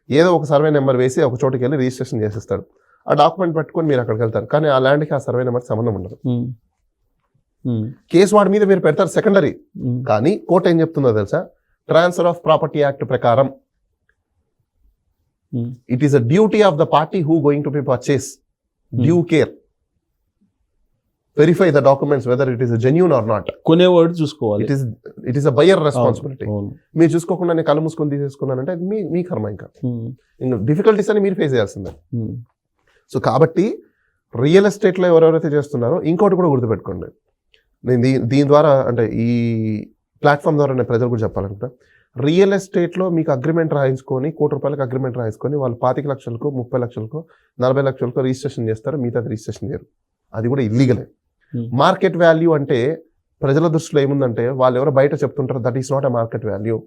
ఏదో ఒక సర్వే నెంబర్ వేసి ఒక చోటుకి వెళ్ళి రిజిస్ట్రేషన్ చేసేస్తాడు. ఆ డాక్యుమెంట్ పట్టుకొని మీరు అక్కడికి వెళ్తారు, కానీ ఆ ల్యాండ్కి ఆ సర్వే నెంబర్ సంబంధం ఉండదు. కేసు వాడి మీద మీరు పెడతారు సెకండరీ. కానీ కోర్టు ఏం చెప్తుందో తెలుసా? ట్రాన్స్ఫర్ ఆఫ్ ప్రాపర్టీ యాక్ట్ ప్రకారం it is a duty of the party who going to be purchase due care, verify the documents whether it is genuine or not. కొనేవాడు చూసుకోవాలి. It is a buyer responsibility. మీరు చూసుకోకుండా నేను కళ్ళు మూసుకొని తీసేసుకున్నానంటే అది మీ కర్మ. ఇంకా డిఫికల్టీస్ అని మీరు ఫేస్ చేయాల్సిందే. సో కాబట్టి రియల్ ఎస్టేట్లో ఎవరెవరైతే చేస్తున్నారో ఇంకోటి కూడా గుర్తుపెట్టుకోండి. నేను దీని ద్వారా అంటే ఈ ప్లాట్ఫామ్ ద్వారా నేను ప్రజలు కూడా చెప్పాలనుకుంటా. రియల్ ఎస్టేట్లో మీకు అగ్రిమెంట్ రాయించుకొని ₹1,00,00,000 అగ్రిమెంట్ రాయించుకొని వాళ్ళు 25 లక్షలకు 30 లక్షలకు 40 లక్షలకు రిజిస్ట్రేషన్ చేస్తారు, మిగతా రిజిస్ట్రేషన్ చేయరు. అది కూడా ఇల్లీగలే. మార్కెట్ వాల్యూ అంటే ప్రజల దృష్టిలో ఏముందంటే వాళ్ళు ఎవరో బయట చెప్తుంటారు, that is not a market value.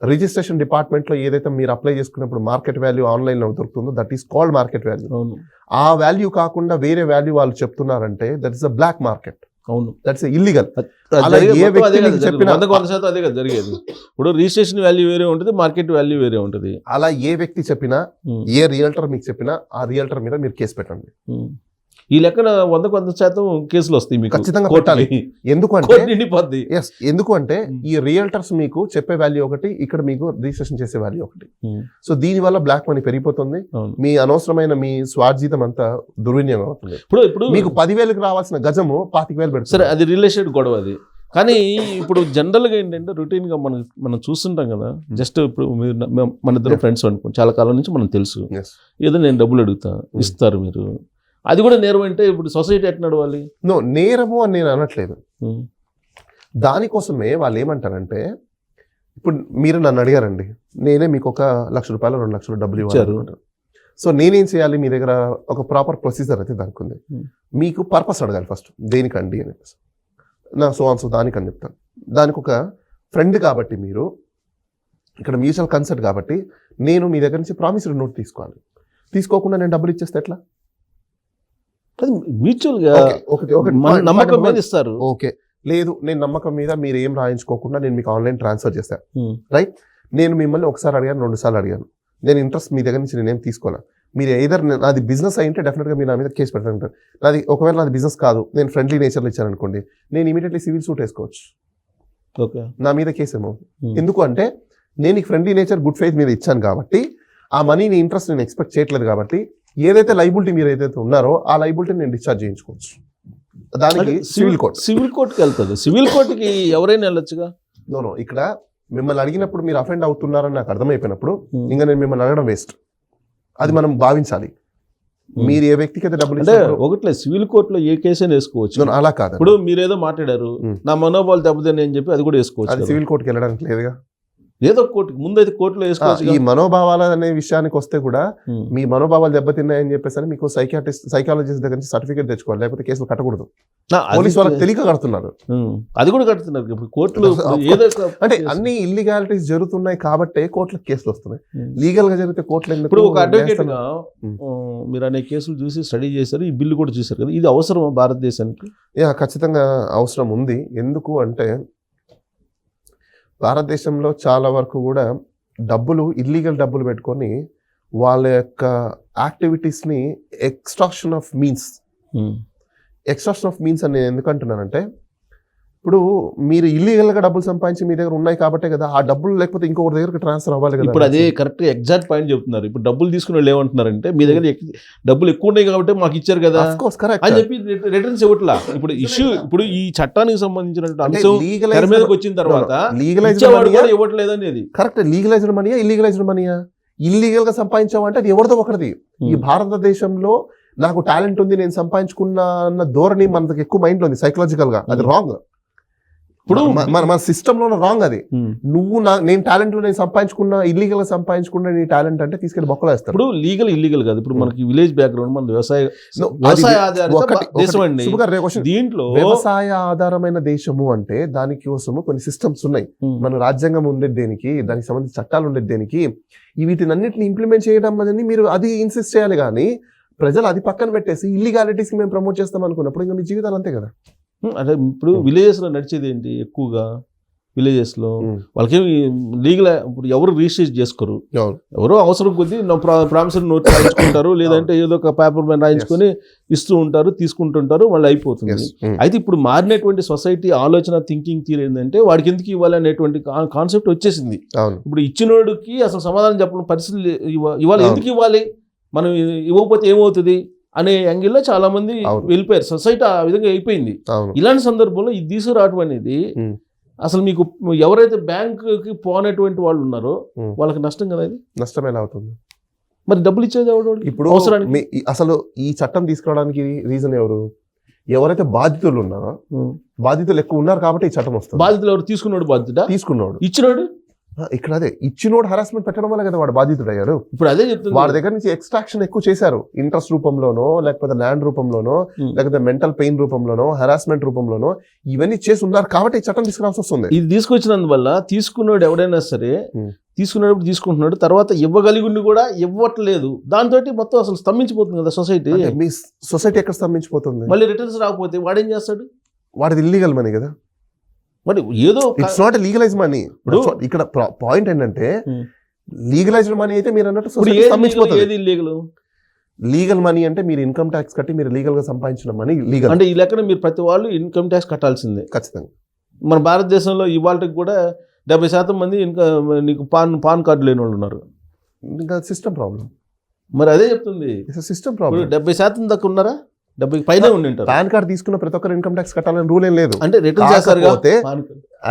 Registration డిపార్ట్మెంట్లో ఏదైతే మీరు అప్లై చేసుకున్నప్పుడు మార్కెట్ వాల్యూ ఆన్లైన్లో దొరుకుతుందో that is called market value. ఆ వాల్యూ కాకుండా వేరే వాల్యూ వాళ్ళు చెప్తున్నారంటే that is a black market. అవును, దట్స్ ఇల్లీగల్. జరిగేది. ఇప్పుడు రిజిస్ట్రేషన్ వాల్యూ వేరే ఉంటుంది, మార్కెట్ వాల్యూ వేరే ఉంటుంది. అలా ఏ వ్యక్తి చెప్పినా, ఏ రియల్టర్ మీకు చెప్పినా ఆ రియల్టర్ మీద మీరు కేసు పెట్టండి. ఈ లెక్కన 100% కేసులు వస్తాయి మీకు, ఖచ్చితంగా పెట్టాలి. ఎందుకంటే ఈ రియల్టర్స్ మీకు చెప్పే వాల్యూ ఒకటి, ఇక్కడ మీకు రిజిస్ట్రేషన్ చేసే వాల్యూ ఒకటి. సో దీని వల్ల బ్లాక్ మనీ పెరిగిపోతుంది, మీ అనవసరమైన మీ స్వార్జితం అంతా దుర్వినియోగం అవుతుంది. ఇప్పుడు మీకు 10,000కి రావాల్సిన గజము 25,000 పెడుతుంది. సరే, అది రిలేటెడ్ గొడవ అది. కానీ ఇప్పుడు జనరల్గా ఏంటంటే రొటీన్గా మనం చూస్తుంటాం కదా. జస్ట్ ఇప్పుడు మీరు మన ఇద్దరు ఫ్రెండ్స్ అనుకోండి, చాలా కాలం నుంచి మనం తెలుసు. ఏదో నేను డబ్బులు అడుగుతా, ఇస్తారు మీరు. అది కూడా నేరం అంటే ఇప్పుడు సొసైటీ ఎట్లా నడవాలి? నేరము అని నేను అనట్లేదు. దానికోసమే వాళ్ళు ఏమంటారంటే, ఇప్పుడు మీరు నన్ను అడిగారండి, నేనే మీకు ₹1,00,000 ₹2,00,000 డబ్బులు ఇచ్చారు. సో నేనేం చేయాలి? మీ దగ్గర ఒక ప్రాపర్ ప్రొసీజర్ అయితే దానికి ఉంది. మీకు పర్పస్ అడగాలి ఫస్ట్, దేనికండి అని. నా సో దానికని చెప్తాను. దానికి ఒక ఫ్రెండ్ కాబట్టి మీరు ఇక్కడ మ్యూచువల్ కన్సెంట్ కాబట్టి నేను మీ దగ్గర నుంచి ప్రామిసరీ నోట్ తీసుకోవాలి. తీసుకోకుండా నేను డబ్బులు ఇచ్చేస్తే ఎట్లా? మ్యూచువల్ గా నమ్మకం మీద ఇస్తారు. ఓకే, లేదు నేను నమ్మకం మీద మీరు ఏం రాయించుకోకుండా నేను మీకు ఆన్లైన్ ట్రాన్స్ఫర్ చేస్తాను, రైట్? నేను మిమ్మల్ని ఒకసారి అడిగాను, 2 సార్లు అడిగాను, నేను ఇంట్రెస్ట్ మీ దగ్గర నుంచి నేనేం తీసుకోవాలి. మీరు ఏదర్ నాది బిజినెస్ అయింటే డెఫినెట్గా మీరు నా మీద కేసు పెట్టారంటారు. ఒకవేళ నాది బిజినెస్ కాదు, నేను ఫ్రెండ్లీ నేచర్లో ఇచ్చాను అనుకోండి, నేను ఇమీడియట్లీ సివిల్ సూట్ వేసుకోవచ్చు. ఓకే, నా మీద కేసు ఏమో. ఎందుకు అంటే నేను ఈ ఫ్రెండ్లీ నేచర్ గుడ్ ఫెయిత్ మీద ఇచ్చాను కాబట్టి, ఆ మనీని ఇంట్రెస్ట్ నేను ఎక్స్పెక్ట్ చేయట్లేదు కాబట్టి, ఏదైతే లైబిలిటీ మీరు ఏదైతే ఉన్నారో ఆ లైబిలిటీ నేను డిశ్చార్జ్ చేయించుకోవచ్చు. దానికి సివిల్ కోర్టుకి వెళ్తుంది. సివిల్ కోర్టుకి ఎవరైనా వెళ్ళొచ్చుగా. నో, ఇక్కడ మిమ్మల్ని అడిగినప్పుడు మీరు అఫెండ్ అవుతున్నారని నాకు అర్థమైపోయినప్పుడు ఇంకా నేను మిమ్మల్ని అడగడం వేస్ట్. అది మనం భావించాలి. మీరు ఏ వ్యక్తికి అయితే డబ్బులు అంటే ఒకట్లేదు, సివిల్ కోర్టులో ఏ కేసు అయినా వేసుకోవచ్చు. అలా కాదు, ఇప్పుడు మీరేదో మాట్లాడారు, నా మనోభావాలు దెబ్బతిని అని చెప్పి అది కూడా వేసుకోవచ్చు. అది సివిల్ కోర్టుకి వెళ్ళడానికి లేదుగా. ఏదో కోర్టుకి ముందైతే కోర్టులో వేసుకోవచ్చు. ఈ మనోభావాల అనే విషయానికి వస్తే కూడా మీ మనోభావాలు దెబ్బతిన్నాయని చెప్పేసి మీకు సైకాలజిస్ట్ దగ్గర నుంచి సర్టిఫికేట్ తెచ్చుకోవాలి, లేకపోతే కేసులు కట్టకూడదు. పోలీసు వాళ్ళకి తెలియక కడుతున్నారు, అది కూడా కడుతున్నారు. ఇప్పుడు కోర్టులు అంటే అన్ని ఇల్లీగాలిటీస్ జరుగుతున్నాయి కాబట్టి కోర్టులకు కేసులు వస్తున్నాయి. లీగల్ గా జరిగితే కోర్టులు ఇప్పుడు ఒక అడ్వకేట్ గా మీరు అనే కేసులు చూసి స్టడీ చేశారు, ఈ బిల్లు కూడా చూశారు కదా, ఇది అవసరం భారతదేశానికి? ఖచ్చితంగా అవసరం ఉంది. ఎందుకు అంటే భారతదేశంలో చాలా వరకు కూడా ఇల్లీగల్ డబ్బులు పెట్టుకొని వాళ్ళ యొక్క యాక్టివిటీస్ని ఎక్స్ట్రాక్షన్ ఆఫ్ మీన్స్ అని నేను ఎందుకు అంటున్నానంటే, ఇప్పుడు మీరు ఇల్లీగల్గా డబ్బులు సంపాదించి మీ దగ్గర ఉన్నాయి కాబట్టే కదా ఆ డబ్బులు, లేకపోతే ఇంకొకరి దగ్గరకు ట్రాన్స్ఫర్ అవ్వాలి కదా. ఇప్పుడు అదే కరెక్ట్ ఎగ్జాక్ట్ పాయింట్ చెప్తున్నారు. ఇప్పుడు డబ్బులు తీసుకునే వాళ్ళు ఏమంటున్నారంటే, మీ దగ్గర డబ్బులు ఎక్కువ ఉన్నాయి కాబట్టి మాకు ఇచ్చారు కదా అని చెప్పి రిటర్న్స్ ఇవ్వట్లా. ఇప్పుడు ఈ చట్టానికి సంబంధించినటువంటి అంశం తెర మీదకి వచ్చిన తర్వాత ఇవ్వట్లేదు అనేది కరెక్ట్. లీగలైజ్డ్ మనీయా ఇల్లీగలైజ్డ్ మనీయా? ఇల్లీగల్ గా సంపాదించామంటే అది ఎవరిదో ఒకరిది. ఈ భారతదేశంలో నాకు టాలెంట్ ఉంది, నేను సంపాదించుకున్న అన్న ధోరణి మనకి ఎక్కువ మైండ్ లో ఉంది సైకలాజికల్ గా. అది రాంగ్. ఇప్పుడు మన సిస్టమ్ లో రాంగ్ అది. నువ్వు నేను టాలెంట్ నేను సంపాదించుకున్నా, ఇల్లీగల్ గా సంపాదించుకున్న నీ టాలెంట్ అంటే తీసుకెళ్లి బొక్కలో వేస్తారు. ఇప్పుడు లీగల్ ఇల్లీగల్ కాదు. ఇప్పుడు మనకి విలేజ్ బ్యాక్గ్రౌండ్, మన వ్యవసాయ ఆధారిత దేశం అండి. దీంట్లో వ్యవసాయ ఆధారమైన దేశము అంటే దానికోసము కొన్ని సిస్టమ్స్ ఉన్నాయి. మన రాజ్యాంగం ఉండేది దేనికి, దానికి సంబంధించిన చట్టాలు ఉండేది దేనికి, వీటినన్నిటిని ఇంప్లిమెంట్ చేయడం అనేది మీరు అది ఇన్సిస్ట్ చేయాలి. కానీ ప్రజలు అది పక్కన పెట్టేసి ఇల్లీగాలిటీస్ మేము ప్రమోట్ చేస్తాం అనుకున్నప్పుడు ఇంకా మీ జీవితాలు అంతే కదా. అంటే ఇప్పుడు విలేజెస్ లో నడిచేది ఏంటి ఎక్కువగా, విలేజెస్ లో వాళ్ళకి లీగల్ ఇప్పుడు ఎవరు రిజిస్టర్ చేసుకోరు, ఎవరో అవసరం కొద్దీ ప్రామిసరీ నోట్ రాయించుకుంటారు, లేదంటే ఏదో ఒక పేపర్ మీద రాయించుకొని ఇస్తూ ఉంటారు, తీసుకుంటుంటారు, వాళ్ళు అయిపోతుంది. అయితే ఇప్పుడు మారినటువంటి సొసైటీ ఆలోచన థింకింగ్ తీరు ఏంటంటే వాడికి ఎందుకు ఇవ్వాలి అనేటువంటి కాన్సెప్ట్ వచ్చేసింది. ఇప్పుడు ఇచ్చినోడికి అసలు సమాధానం చెప్పడం పరిస్థితులు ఇవాళ ఎందుకు ఇవ్వాలి, మనం ఇవ్వకపోతే ఏమవుతుంది అనే యాంగిల్లో చాలా మంది వెళ్ళిపోయారు. సొసైటీ ఆ విధంగా అయిపోయింది. ఇలాంటి సందర్భంలో ఇది తీసుకురావడం అనేది అసలు మీకు ఎవరైతే బ్యాంకుకి పోనటువంటి వాళ్ళు ఉన్నారో వాళ్ళకి నష్టం కదా. ఇది నష్టం ఎలా అవుతుంది మరి? డబ్బులు ఇచ్చేది ఎవరు ఇప్పుడు అవసరానికి? అసలు ఈ చట్టం తీసుకురావడానికి రీజన్ ఎవరు? ఎవరైతే బాధితులు ఉన్నారో, బాధితులు ఎక్కువ ఉన్నారు కాబట్టి ఈ చట్టం వస్తుంది. బాధితులు ఎవరు? తీసుకున్నాడు బాధ్యత, తీసుకున్నాడు, ఇచ్చినాడు. ఇక్కడ అదే ఇచ్చినోడు హరాస్మెంట్ పెట్టడం వల్ల కదా వాడు బాధితుడు అయ్యాడు. ఇప్పుడు అదే చెప్తుంది, వాడి దగ్గర నుంచి ఎక్స్ట్రాక్షన్ ఎక్కువ చేశారు. ఇంట్రెస్ట్ రూపంలోనో, లేకపోతే ల్యాండ్ రూపంలోనో, లేకపోతే మెంటల్ పెయిన్ రూపంలోనో, హరాస్మెంట్ రూపంలోనో ఇవన్నీ చేసి ఉన్నారు కాబట్టి ఈ చట్టం తీసుకురావాల్సి వస్తుంది. ఇది తీసుకొచ్చినందువల్ల తీసుకున్నాడు ఎవడైనా సరే తీసుకునేటప్పుడు తీసుకుంటున్నాడు, తర్వాత ఇవ్వగలిగి కూడా ఇవ్వట్లేదు. దాంతో మొత్తం అసలు స్తంభించిపోతుంది కదా సొసైటీ. మీ సొసైటీ ఎక్కడ స్తంభించిపోతుంది? మళ్ళీ రిటర్న్స్ రాకపోతే వాడేం చేస్తాడు? వాడిది ఇల్లీగల్ మనీ కదా. మరి ఏదో ఇట్స్ నాట్ లీగలైజ్ మనీ. ఇక్కడ పాయింట్ ఏంటంటే లీగలైజ్డ్ మనీ అయితే మీరు అన్నట్టు ఏది లీగల్? లీగల్ మనీ అంటే మీరు ఇన్కమ్ ట్యాక్స్ కట్టి మీరు లీగల్ గా సంపాదించిన మనీ లీగల్. అంటే ఈ లెక్కన మీరు ప్రతి వాళ్ళు ఇన్కమ్ ట్యాక్స్ కట్టాల్సిందే ఖచ్చితంగా. మన భారతదేశంలో ఇవాళకి కూడా 70% మంది నీకు పాన్ కార్డు లేని వాళ్ళు ఉన్నారు. ఇంకా సిస్టమ్ ప్రాబ్లం. మరి అదే చెప్తుంది, సిస్టమ్ ప్రాబ్లం. 70% దాకా ఉన్నారా? 70 పైన ఉండింటారు. పాన్ కార్డ్ తీసుకున్న ప్రతి ఒక్కరు ఇన్కమ్ ట్యాక్స్ కట్టాలని రూల్ ఏం లేదు. అంటే రిటర్న్ చేస్తారు.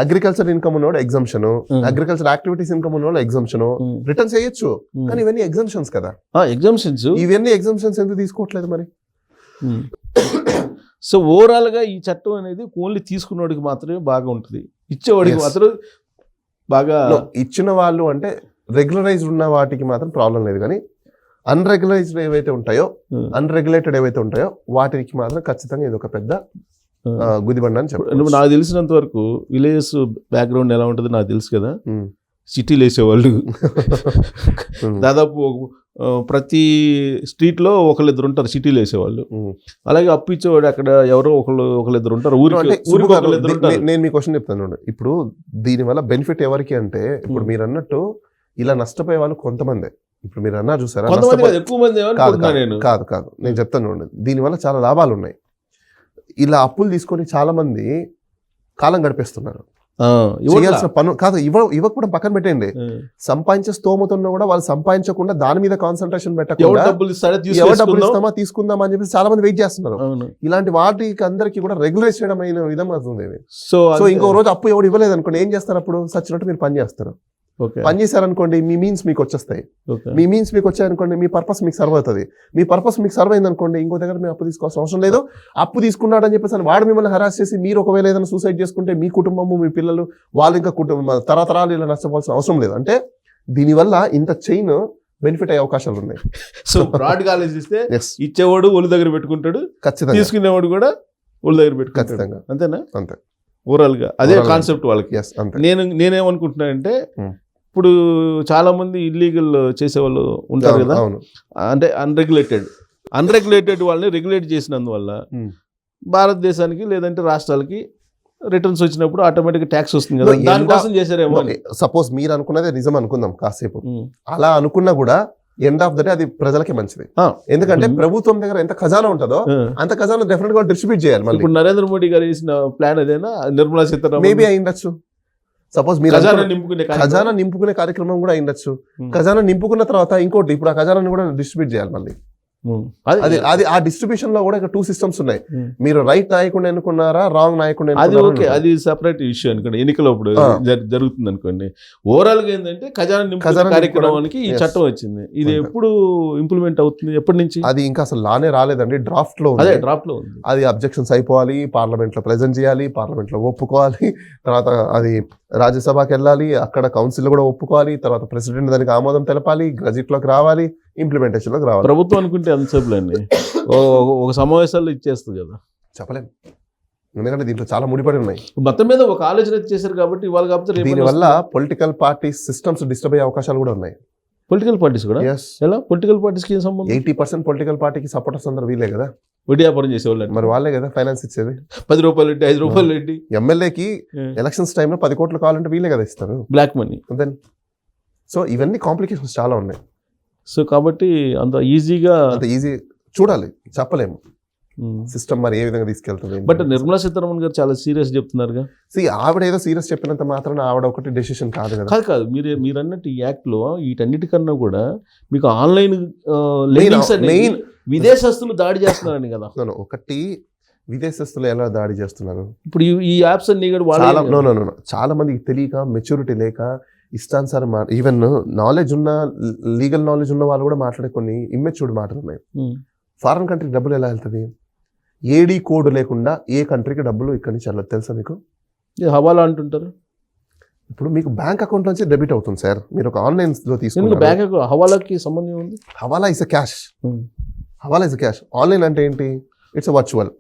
అగ్రికల్చర్ ఇన్కమ్ ఉన్నోడు ఎగ్జంప్షన్, అగ్రికల్చర్ యాక్టివిటీస్ ఇన్కమ్ ఉన్నోడు ఎగ్జంప్షన్, రిటర్న్స్ చేయొచ్చు. కానీ ఇవన్నీ ఎగ్జంప్షన్స్ కదా. ఎగ్జంప్షన్స్, ఇవన్నీ ఎగ్జంప్షన్స్ ఎందుకు తీసుకోవట్లేదు మరి? సో ఓవరాల్ గా ఈ చట్టం అనేది ఓన్లీ తీసుకున్నవాడికి మాత్రమే బాగా ఉంటుంది, ఇచ్చేవాడికి మాత్రం బాగా. ఇచ్చిన వాళ్ళు అంటే రెగ్యులరైజ్డ్ ఉన్న వాటికి మాత్రం ప్రాబ్లం లేదు. కానీ అన్రెగ్యులైజ్డ్ ఏవైతే ఉంటాయో, అన్రెగ్యులేటెడ్ ఏవైతే ఉంటాయో వాటికి మాత్రం ఖచ్చితంగా ఇది ఒక పెద్ద గుదిబండ అని చెప్పారు. నాకు తెలిసినంత వరకు విలేజెస్ బ్యాక్గ్రౌండ్ ఎలా ఉంటుంది నాకు తెలుసు కదా. సిటీలు వేసేవాళ్ళు దాదాపు ప్రతి స్ట్రీట్ లో ఒకళ్ళిద్దరు ఉంటారు సిటీలు వేసేవాళ్ళు. అలాగే అప్పు ఇచ్చేవాడు అక్కడ ఎవరో ఒకళ్ళిద్దరు ఉంటారు. నేను మీ క్వశ్చన్ చెప్తాను. ఇప్పుడు దీనివల్ల బెనిఫిట్ ఎవరికి అంటే, ఇప్పుడు మీరు అన్నట్టు ఇలా నష్టపోయే వాళ్ళు కొంతమంది. ఇప్పుడు మీరు అన్నారు చూసారా, ఎక్కువ మంది కాదు నేను చెప్తాను. దీనివల్ల చాలా లాభాలు ఉన్నాయి. ఇలా అప్పులు తీసుకొని చాలా మంది కాలం గడిపేస్తున్నారు. చేయాల్సిన పను కాదు, ఇవ్వకపోవడం పక్కన పెట్టండి. సంపాదించే స్తోమత ఉన్నా కూడా వాళ్ళు సంపాదించకుండా దాని మీద కాన్సన్ట్రేషన్ పెట్టకుండా ఎవరు డబ్బులు ఇస్తామా తీసుకుందామా అని చెప్పి చాలా మంది వెయిట్ చేస్తున్నారు. ఇలాంటి వాటికి అందరికి కూడా రెగ్యులైజ్ చేయడం అయిన విధం అవుతుంది. సో ఇంకో రోజు అప్పు ఎవరు ఇవ్వలేదు అనుకోండి, ఏం చేస్తారు? అప్పుడు సచ్చినట్టు మీరు పని చేస్తారు. పని చేశారనుకోండి, మీ మీన్స్ మీకు వచ్చేస్తాయి. మీ మీన్స్ మీకు వచ్చాయనుకోండి, మీ పర్పస్ మీకు సర్వ్ అవుతుంది. మీ పర్పస్ మీకు సర్వ్ అయింది అనుకోండి, ఇంకో దగ్గర మీరు అప్పు తీసుకోవాల్సిన అవసరం లేదు. అప్పు తీసుకున్నాడు అని చెప్పేసి వాడు మిమ్మల్ని హరాస్ చేసి మీరు ఒకవేళ ఏదైనా సూసైడ్ చేసుకుంటే మీ కుటుంబము, మీ పిల్లలు, వాళ్ళు ఇంకా తరతరాలు ఇలా నష్టపోవాల్సిన అవసరం లేదు. అంటే దీనివల్ల ఇంత చైన్ బెనిఫిట్ అయ్యే అవకాశాలు ఉన్నాయి. సో బ్రాడ్ గా ఆలోచిస్తే ఇచ్చేవాడు ఒళ్ళు దగ్గర పెట్టుకుంటాడు, ఖచ్చితంగా తీసుకునేవాడు కూడా ఒళ్ళు దగ్గర పెట్టుకుంటాడు. ఖచ్చితంగా అంతేనా? అంతే. ఓవరాల్ గా అదే కాన్సెప్ట్ వాళ్ళకి. నేనేమనుకుంటున్నా ఇప్పుడు చాలా మంది ఇల్లీగల్ చేసేవాళ్ళు ఉంటారు కదా, అంటే అన్రెగ్యులేటెడ్ వాళ్ళని రెగ్యులేట్ చేసినందువల్ల భారతదేశానికి లేదంటే రాష్ట్రాలకి రిటర్న్స్ వచ్చినప్పుడు ఆటోమేటిక్ ట్యాక్స్ వస్తుంది కదా, దానికోసం చేశారేమో. సపోజ్ మీరు అనుకున్నదే నిజం అనుకుందాం కాసేపు, అలా అనుకున్నా కూడా ఎండ్ ఆఫ్ ద డే అది ప్రజలకి మంచిది. ఎందుకంటే ప్రభుత్వం దగ్గర ఎంత ఖజానా ఉంటుందో అంత ఖజానా డెఫినెట్ గా డిస్ట్రిబ్యూట్ చేయాలి. ఇప్పుడు నరేంద్ర మోడీ గారు చేసిన ప్లాన్ అదేనా? నిర్మలా సీతారామన్ మేబీ అయి ఉండొచ్చు. సపోజ్ మీరు ఖజానా నింపుకునే కార్యక్రమం కూడా అయి ఉండొచ్చు. ఖజానా నింపుకున్న తర్వాత ఇంకోటి, ఇప్పుడు ఆ ఖజానాన్ని కూడా డిస్ట్రిబ్యూట్ చేయాలి మళ్ళీ. అది అది ఆ డిస్ట్రిబ్యూషన్ లో కూడా 2 సిస్టమ్స్ ఉన్నాయి. ఉమ్. మీరు రైట్ నాయకుడిని ఎన్నుకున్నారా, రాంగ్ నాయకుడిని అది ఎన్నుకున్నారా ఓకే, అది సెపరేట్ ఇష్యూ అనుకోండి. ఎన్నికలు అప్పుడు జరుగుతుంది అనుకోండి. ఓవరాల్ గా ఏంటంటే ఖజానా నింపుకునే కార్యక్రమానికి ఈ yes. చట్టం వచ్చింది. ఇది Okay. ఎప్పుడు ఇంప్లిమెంట్ అవుతుంది, ఎప్పటి నుంచి? అది ఇంకా అసలు లానే రాలేదండి, డ్రాఫ్ట్ లో అదే ఉంది. డ్రాప్ లో ఉంది. అది అబ్జెక్షన్స్ అయిపోవాలి, పార్లమెంట్ లో ప్రెజెంట్ చేయాలి, పార్లమెంట్ లో ఒప్పుకోవాలి, తర్వాత అది రాజ్యసభకి వెళ్ళాలి, అక్కడ కౌన్సిల్ కూడా ఒప్పుకోవాలి, తర్వాత ప్రెసిడెంట్ దానికి ఆమోదం తెలపాలి, గజెట్ లోకి రావాలి, ఇంప్లిమెంటేషన్ లోకి రావాలి. ప్రభుత్వం అనుకుంటే ఎంతసేపులు అండి, ఒక సమావేశాల్లో ఇచ్చేస్తుంది కదా. చెప్పలేం, ఎందుకంటే దీంట్లో చాలా ముడిపడి ఉన్నాయి. మొత్తం మీద ఒక ఆలోచన చేశారు కాబట్టి ఇవాళ కాకపోతే రేపు దీనివల్ల పొలిటికల్ పార్టీ సిస్టమ్స్ డిస్టర్బ్ అయ్యే అవకాశాలు కూడా ఉన్నాయి. పొలిటికల్ పార్టీస్ కూడా ఎస్, ఎలా? పొలిటికల్ పార్టీస్కి ఏం సంబంధం? 80% పొలిటికల్ పార్టీకి సపోర్టర్స్ అందరూ వీలే కదా, వడ్డీ వ్యాపారం చేసేవాళ్ళు. మరి వాళ్ళే కదా ఫైనాన్స్ ఇచ్చేది. 10 రూపాయలు వడ్డీ, 5 రూపాయలు వడ్డీ. ఎమ్మెల్యేకి ఎలక్షన్స్ టైంలో 10 కోట్లు కావాలంటే వీలే కదా ఇస్తారు. Black money. దెన్ సో ఇవన్నీ కాంప్లికేషన్స్ చాలా ఉన్నాయి. సో కాబట్టి అంత ఈజీగా అంత ఈజీ చూడాలి, చెప్పలేము సిస్టమ్ మరి ఏ విధంగా తీసుకెళ్తుంది. బట్ నిర్మలా సీతారామన్ గారు చాలా సీరియస్ చెప్తున్నారుగా. ఆవిడ ఏదో సీరియస్ చెప్పినంత మాత్రం ఆవిడ ఒకటి డెసిషన్ కాదు కదా. కాదు మీరు అన్నట్టు ఈ యాక్ట్ లో వీటన్నిటికన్నా కూడా మీకు ఆన్లైన్ లెండింగ్స్ మెయిన్ విదేశస్తులు దాడి చేస్తున్నారని కదా. ఒకటి విదేశస్తులు ఎలా దాడి చేస్తున్నారు ఇప్పుడు ఈ యాప్స్ అన్ని కూడా చాలా మందికి తెలియక, మెచ్యూరిటీ లేక, ఇష్టానుసారం ఈవెన్ నాలెడ్జ్ ఉన్న, లీగల్ నాలెడ్జ్ ఉన్న వాళ్ళు కూడా మాట్లాడే కొన్ని ఇమ్మెచ్యూర్డ్ మాటలు ఉన్నాయి. ఫారెన్ కంట్రీకి డబ్బులు ఎలా వెళ్తుంది? ఏడీ కోడ్ లేకుండా ఏ కంట్రీకి డబ్బులు ఇక్కడి నుంచి వెళ్ళదు తెలుసా మీకు? హవాలా అంటుంటారు. ఇప్పుడు మీకు బ్యాంక్ అకౌంట్ నుంచి డెబిట్ అవుతుంది సార్, మీరు ఒక ఆన్లైన్ లో తీసుకుంటే. బ్యాంక్ హవాలాకి సంబంధం ఉంది. హవాలా ఇస్ క్యాష్, హవాలా ఇస్ క్యాష్. ఆన్లైన్ అంటే ఏంటి? It's virtual.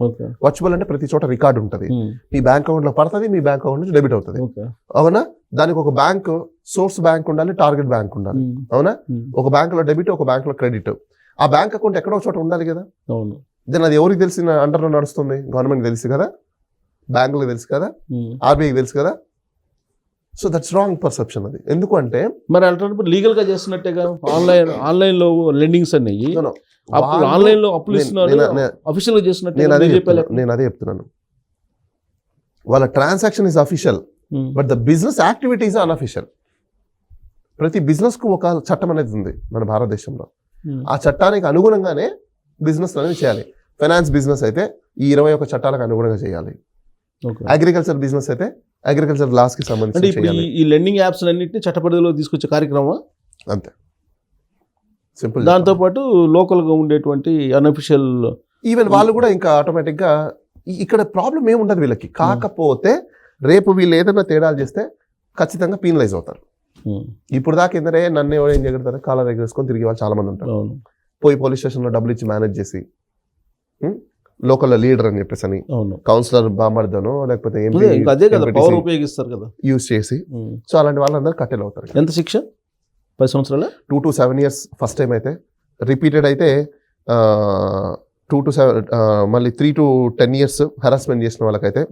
వర్చువల్ అంటే ప్రతి చోట రికార్డు ఉంటుంది, మీ బ్యాంక్ అకౌంట్ లో పడుతుంది, మీ బ్యాంక్ అకౌంట్ నుంచి డెబిట్ అవుతుంది. అవునా? దానికి ఒక బ్యాంక్, సోర్స్ బ్యాంక్ ఉండాలి, టార్గెట్ బ్యాంక్ ఉండాలి. అవునా? ఒక బ్యాంక్ లో డెబిట్, ఒక బ్యాంక్ లో క్రెడిట్. ఆ బ్యాంక్ అకౌంట్ ఎక్కడో చోట ఉండాలి కదా. అవును. దెన్ అది ఎవరికి తెలిసిన అండర్లో నడుస్తుంది? గవర్నమెంట్ తెలుసు కదా, బ్యాంకులకు తెలుసు కదా, ఆర్బీఐకి తెలుసు కదా. So that's wrong perception. అది ఎందుకు అంటే మరి అలాంటప్పుడు లీగల్ గా చేస్తున్నట్టేగా. ఆన్లైన్ లో లెండింగ్స్ అన్ని ఆన్లైన్ లో అప్పులు ఇస్తున్నారు, అఫీషియల్ గా చేస్తున్నట్టు. నేను అదే చెప్తున్నాను, వాళ్ళ transaction is official, but the business activity is unofficial. ప్రతి బిజినెస్ కు ఒక చట్టం అనేది ఉంది మన భారతదేశంలో. ఆ చట్టానికి అనుగుణంగానే బిజినెస్ అనేది చేయాలి. ఫైనాన్స్ బిజినెస్ అయితే ఈ 21 చట్టాలకు అనుగుణంగా చేయాలి. అగ్రికల్చర్ బిజినెస్ అయితే అగ్రికల్చర్ లాస్ కి సంబంధించి చేయాలి. ఈ లెండింగ్ యాప్స్ అన్నింటినీ చట్టపరిధిలో తీసుకొచ్చే కార్యక్రమం అంతే, సింపుల్. దాంతో పాటు లోకల్ గా ఉండేటువంటి అన్అఫిషియల్ ఈవెన్ వాళ్ళు కూడా ఇంకా ఆటోమేటిక్ గా ఇక్కడ ప్రాబ్లం ఏముండదు వీళ్ళకి. కాకపోతే రేపు వీళ్ళు ఏదైనా తేడాలు చేస్తే ఖచ్చితంగా పీనలైజ్ అవుతారు. ఇప్పుడు దాకా ఏంటంటే నన్ను ఎవరు ఏం చేయగలుగుతారు, కాలర్ ఎగరేసుకొని తిరిగే వాళ్ళు చాలా మంది ఉంటారు. పోయి పోలీస్ స్టేషన్ లో డబ్బులు ఇచ్చి మేనేజ్ చేసి, లోకల్ లీడర్ అని చెప్పేసి అని, కౌన్సిలర్ బామర్దనో లేకపోతే యూజ్ చేసి, సో అలాంటి వాళ్ళందరూ కట్టెలు అవుతారు. ఎంత శిక్ష? 10 సంవత్సరాలు, 2 to 7 years ఫస్ట్ టైం అయితే. రిపీటెడ్ అయితే 2 to 7, మళ్ళీ 3 to 10 years హెరాస్మెంట్ చేసిన వాళ్ళకైతే.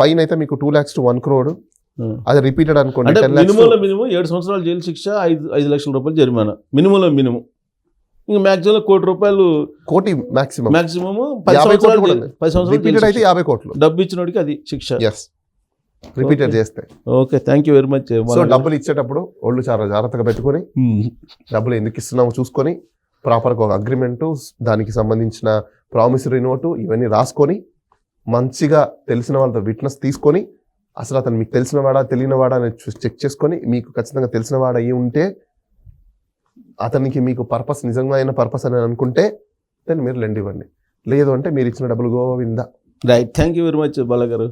ఫైన్ అయితే మీకు 2 lakhs to 1 crore. అది రిపీటెడ్ అనుకోండి, మినిమం 7 సంవత్సరాలు జైలు శిక్ష, 5 లక్షల రూపాయలు జరిమానా. మినిమం ఇంకా మాక్సిమం కోటి మాక్సిమం 10 సంవత్సరాలు రిపీటెడ్ అయితే 50 కోట్లు డబ్బు ఇచ్చినోడికి అది శిక్ష. రిపీటెడ్ చేస్తే. Okay, thank you very much. So డబ్బులు ఇచ్చేటప్పుడు ఒళ్ళు చాలా జాగ్రత్తగా పెట్టుకొని, డబ్బులు ఎందుకు ఇస్తున్నామో చూసుకొని, ప్రాపర్గా ఒక అగ్రిమెంట్, దానికి సంబంధించిన ప్రామిసరీ నోటు ఇవన్నీ రాసుకొని, మంచిగా తెలిసిన వాళ్ళతో విట్నెస్ తీసుకొని, అసలు అతను మీకు తెలిసినవాడా తెలియనివాడా అని చెక్ చేసుకొని, మీకు ఖచ్చితంగా తెలిసినవాడా అయ్యి ఉంటే, అతనికి మీకు పర్పస్ నిజంగా అయిన పర్పస్ అని అనుకుంటే దాన్ని మీరు లెండ్ ఇవ్వండి. లేదు అంటే మీరు ఇచ్చిన డబ్బులు Govinda. Right, thank you very much Bala గారు.